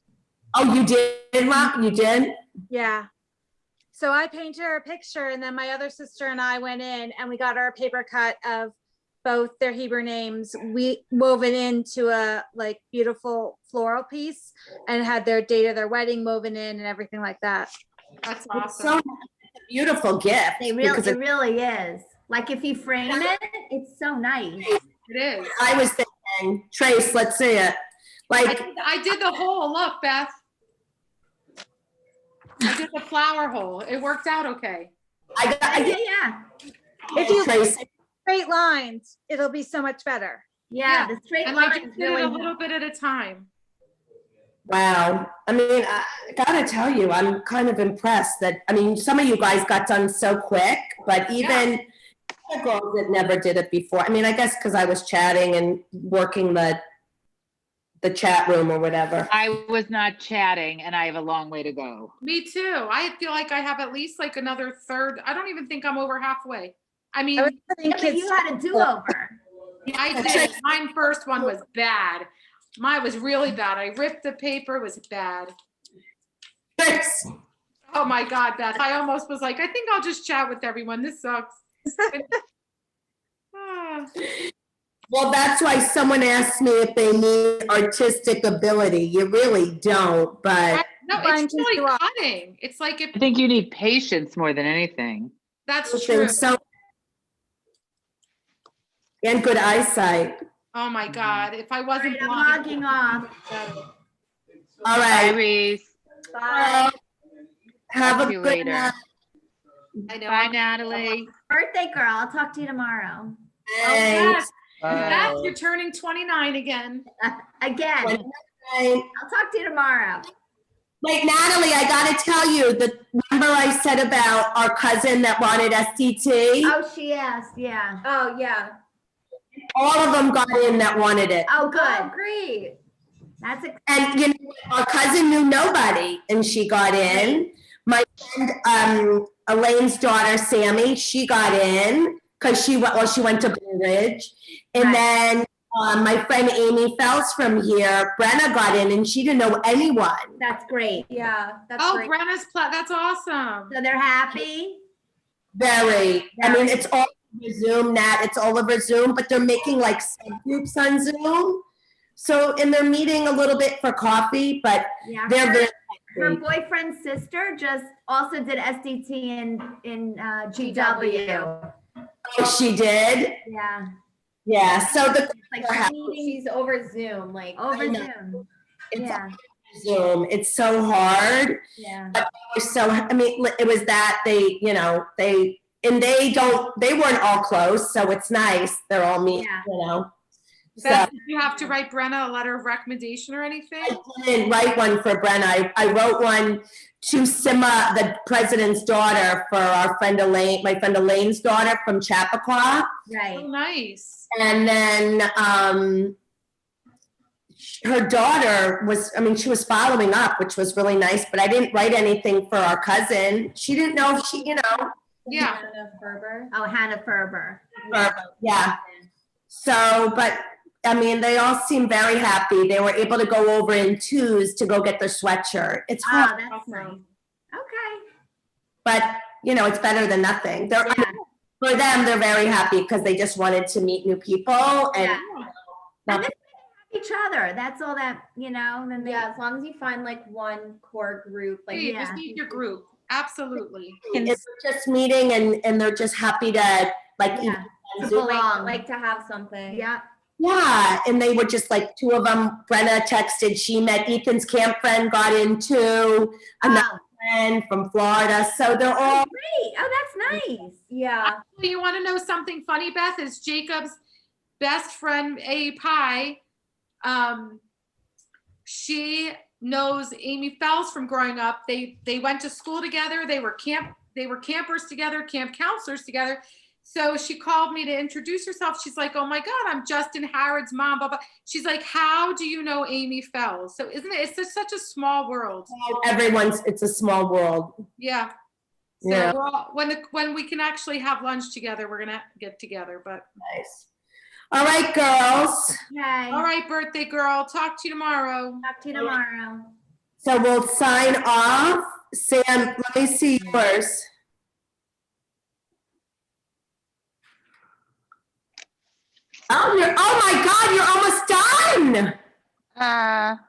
Oh, you did, Mom? You did? Yeah. So I painted her a picture, and then my other sister and I went in and we got her a paper cut of both their Hebrew names woven into a like beautiful floral piece, and had their date of their wedding woven in and everything like that. That's It's awesome. so beautiful gift. It really is. Like if you frame it, it's so nice. It is. I was thinking, Trace, let's see it. Like I did the hole. Look, Beth. I did the flower hole. It worked out okay. Yeah. If you Trace. straight lines, it'll be so much better. Yeah, the straight And I line just is did it really a little bit at a time. Wow. I mean, I gotta tell you, I'm kind of impressed that, I mean, some of you guys got done so quick, but even the girls that never did it before. I mean, I guess because I was chatting and working the chat room or whatever. I was not chatting and I have a long way to go. Me too. I feel like I have at least like another third. I don't even think I'm over halfway. I mean, you had a do-over. I did. Mine first one was bad. Mine was really bad. I ripped the paper. It was bad. Oh my God, Beth. I almost was like, I think I'll just chat with everyone. This sucks. Well, that's why someone asked me if they need artistic ability. You really don't, but. No, it's really cutting. It's like if I think you need patience more than anything. that's true. So, and good eyesight. Oh my God. If I wasn't I'm blind. logging off. All right. Bye, Reese. Bye. Have Talk a to you good later. night. Bye, Natalie. Birthday girl, I'll talk to you tomorrow. Thanks. Beth, you're turning 29 again. Again. Good night. I'll talk to you tomorrow. Wait, Natalie, I gotta tell you, remember I said about our cousin that wanted SDT? Oh, she asked, yeah. Oh, yeah. All of them got in that wanted it. Oh, good. Oh, great. That's And you know, our cousin knew nobody and she got in. My friend, Elaine's daughter, Sammy, she got in because she went to Blue Ridge. And then my friend Amy Fells from here, Brenna got in and she didn't know anyone. That's great. Yeah, that's great. Brenna's that's awesome. So they're happy? Very. I mean, it's all over Zoom, Nat. It's all over Zoom, but they're making like subgroups on Zoom. So, and they're meeting a little bit for coffee, but they're very her boyfriend's sister just also did SDT in GW. Oh, she did? Yeah. Yeah. So She's over Zoom, like over I know. Zoom. It's Yeah. Zoom. It's so hard. Yeah. But they were so, I mean, it was that they weren't all close, so it's nice. They're all meeting, Beth, did you have to write Brenna a letter of recommendation or anything? I didn't write one for Brenna. I wrote one to Sima, the president's daughter, for our friend Elaine, my friend Elaine's daughter from Chappaqua. Right. Oh, nice. And then her daughter she was following up, which was really nice, but I didn't write anything for our cousin. She didn't know if she, Yeah. Hannah Ferber. Oh, Hannah Ferber. Yeah. So, but I mean, they all seem very happy. They were able to go over in twos to go get their sweatshirt. It's Oh, hard, that's nice. Okay. but it's better than nothing. For them, they're very happy because they just wanted to meet new people and And then each other. That's all that, then they, Yeah, as long as you find like one core group, like You just need your group. Absolutely. it's just meeting and they're just happy to to belong, like to have something. Yeah. Yeah, and they were just like two of them. Brenna texted, she met Ethan's camp friend, got in too, another friend from Florida. So they're all great. Oh, that's nice. Yeah. You want to know something funny, Beth? Is Jacob's best friend, A Pie, she knows Amy Fells from growing up. They went to school together. They were campers together, camp counselors together. So she called me to introduce herself. She's like, oh my God, I'm Justin Harrod's mom, blah, blah. She's like, how do you know Amy Fells? So it's just such a small world. It's a small world. Yeah. So Yeah. we're all, when we can actually have lunch together, we're going to get together, but. Nice. All right, girls. Okay. All right, birthday girl. Talk to you tomorrow. Talk to you tomorrow. So we'll sign off. Sam, let me see yours. Oh my God, you're almost done. I'm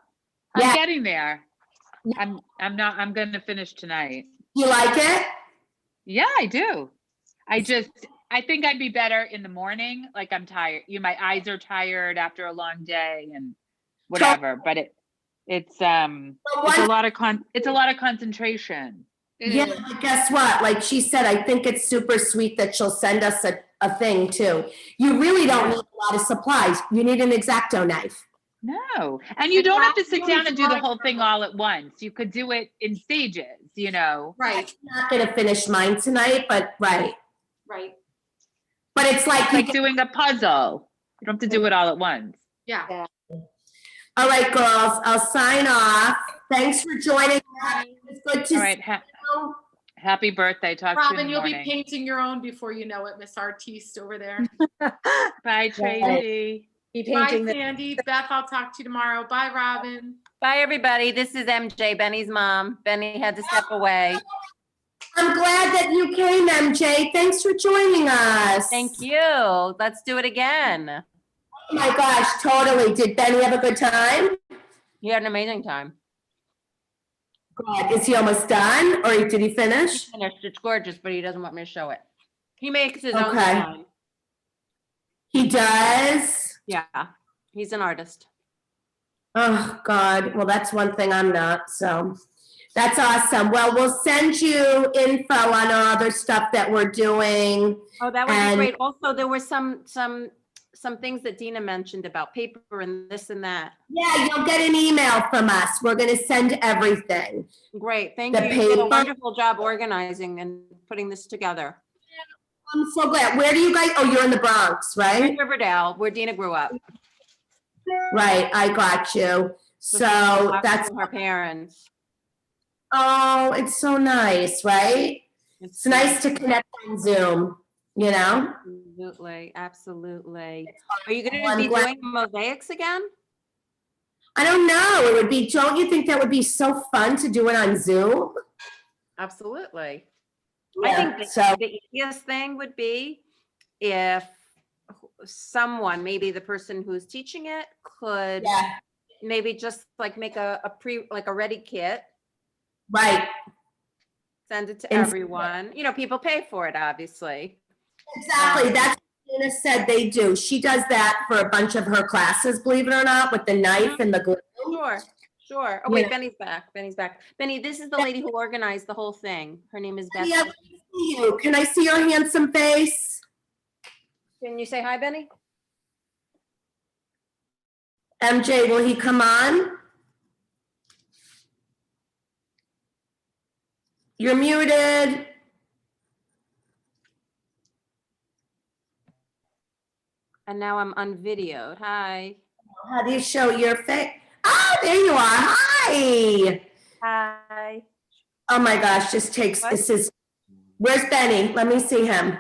Yeah. getting there. I'm gonna finish tonight. You like it? Yeah, I do. I think I'd be better in the morning. Like I'm tired. My eyes are tired after a long day and whatever, but it's a lot of concentration. Yeah, but guess what? Like she said, I think it's super sweet that she'll send us a thing too. You really don't need a lot of supplies. You need an X-Acto knife. No, and you don't have to sit down and do the whole thing all at once. You could do it in stages, Right. I'm not gonna finish mine tonight, but right. But it's like doing a puzzle. You don't have to do it all at once. Yeah. All right, girls, I'll sign off. Thanks for joining us. It's good to All right. see you. Happy birthday. Talk to you in Robin, the you'll be morning. painting your own before you know it, Miss Artiste over there. Bye, Tracy. Bye, Sandy. Beth, I'll talk to you tomorrow. Bye, Robin. Bye, everybody. This is MJ, Benny's mom. Benny had to step away. I'm glad that you came, MJ. Thanks for joining us. Thank you. Let's do it again. Oh my gosh, totally. Did Benny have a good time? He had an amazing time. Good. Is he almost done or did he finish? He finished. It's gorgeous, but he doesn't want me to show it. He makes his own Okay. design. He does? Yeah, he's an artist. Oh, God. Well, that's one thing I'm not, so that's awesome. Well, we'll send you info on our other stuff that we're doing. Oh, that would be great. Also, there were some things that Dena mentioned about paper and this and that. Yeah, you'll get an email from us. We're going to send everything. Great, thank The you. You did a paper. wonderful job organizing and putting this together. I'm so glad. Where do you guys, oh, you're in the Bronx, We're in right? Riverdale, where Dena grew up. Right, I got you. So that's, her parents. oh, it's so nice, right? It's nice to connect on Zoom, you know? Absolutely, absolutely. Are you going I'm to be glad- doing mosaics again? I don't know. It would be, don't you think that would be so fun to do it on Zoom? Absolutely. Yeah, I think so- the easiest thing would be if someone, maybe the person who's teaching it, could maybe just like make a ready kit. Right. Send it to And- everyone. People pay for it, obviously. Exactly. That's what Dena said they do. She does that for a bunch of her classes, believe it or not, with the knife and the glue. Sure. Oh, wait, Yeah. Benny's back. Benny's back. Benny, this is the lady who organized the whole thing. Her name is Beth. Yeah, let me see you. Can I see your handsome face? Can you say hi, Benny? MJ, will he come on? You're muted. And now I'm unvideoed. Hi. How do you show your face? Oh, there you are. Hi. Hi. Oh my gosh, this is, where's Benny? Let me see him.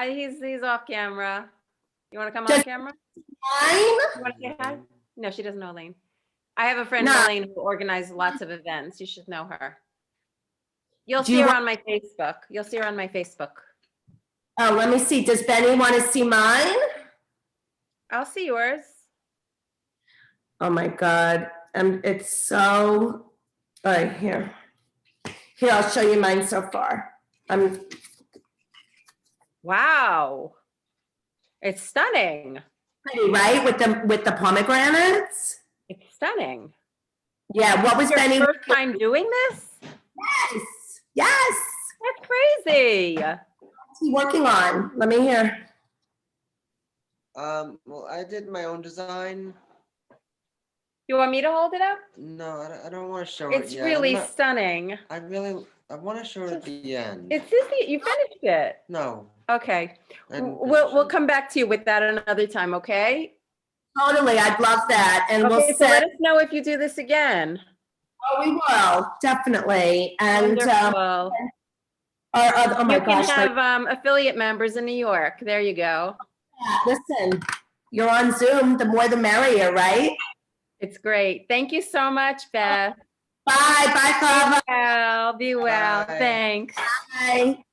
He's off camera. You want to come on Does- camera? Mine? You want to say hi? No, she doesn't know Elaine. I have a friend, No. Elaine, who organizes lots of events. You should know her. You'll Do see you her want- on my Facebook. You'll see her on my Facebook. Oh, let me see. Does Benny want to see mine? I'll see yours. Oh my God. It's so, all right, here. Here, I'll show you mine so far. Wow. It's stunning. Pretty, right? With the pomegranates? It's stunning. Yeah, what was Your Benny? first time doing this? Yes, yes. That's crazy. What's he working on? Let me hear. Well, I did my own design. You want me to hold it up? No, I don't want to show It's it yet. really stunning. I want to show it at the end. It's just you finished it. No. Okay. And- We'll come back to you with that another time, okay? Totally, I'd love that. And Okay, we'll so let set, us know if you do this again. oh, we will, definitely. And Wonderful. oh my You can gosh, like, have affiliate members in New York. There you go. listen, you're on Zoom, the more the merrier, right? It's great. Thank you so much, Beth. Bye, bye, Fava. Be well. Bye. Thanks. Bye.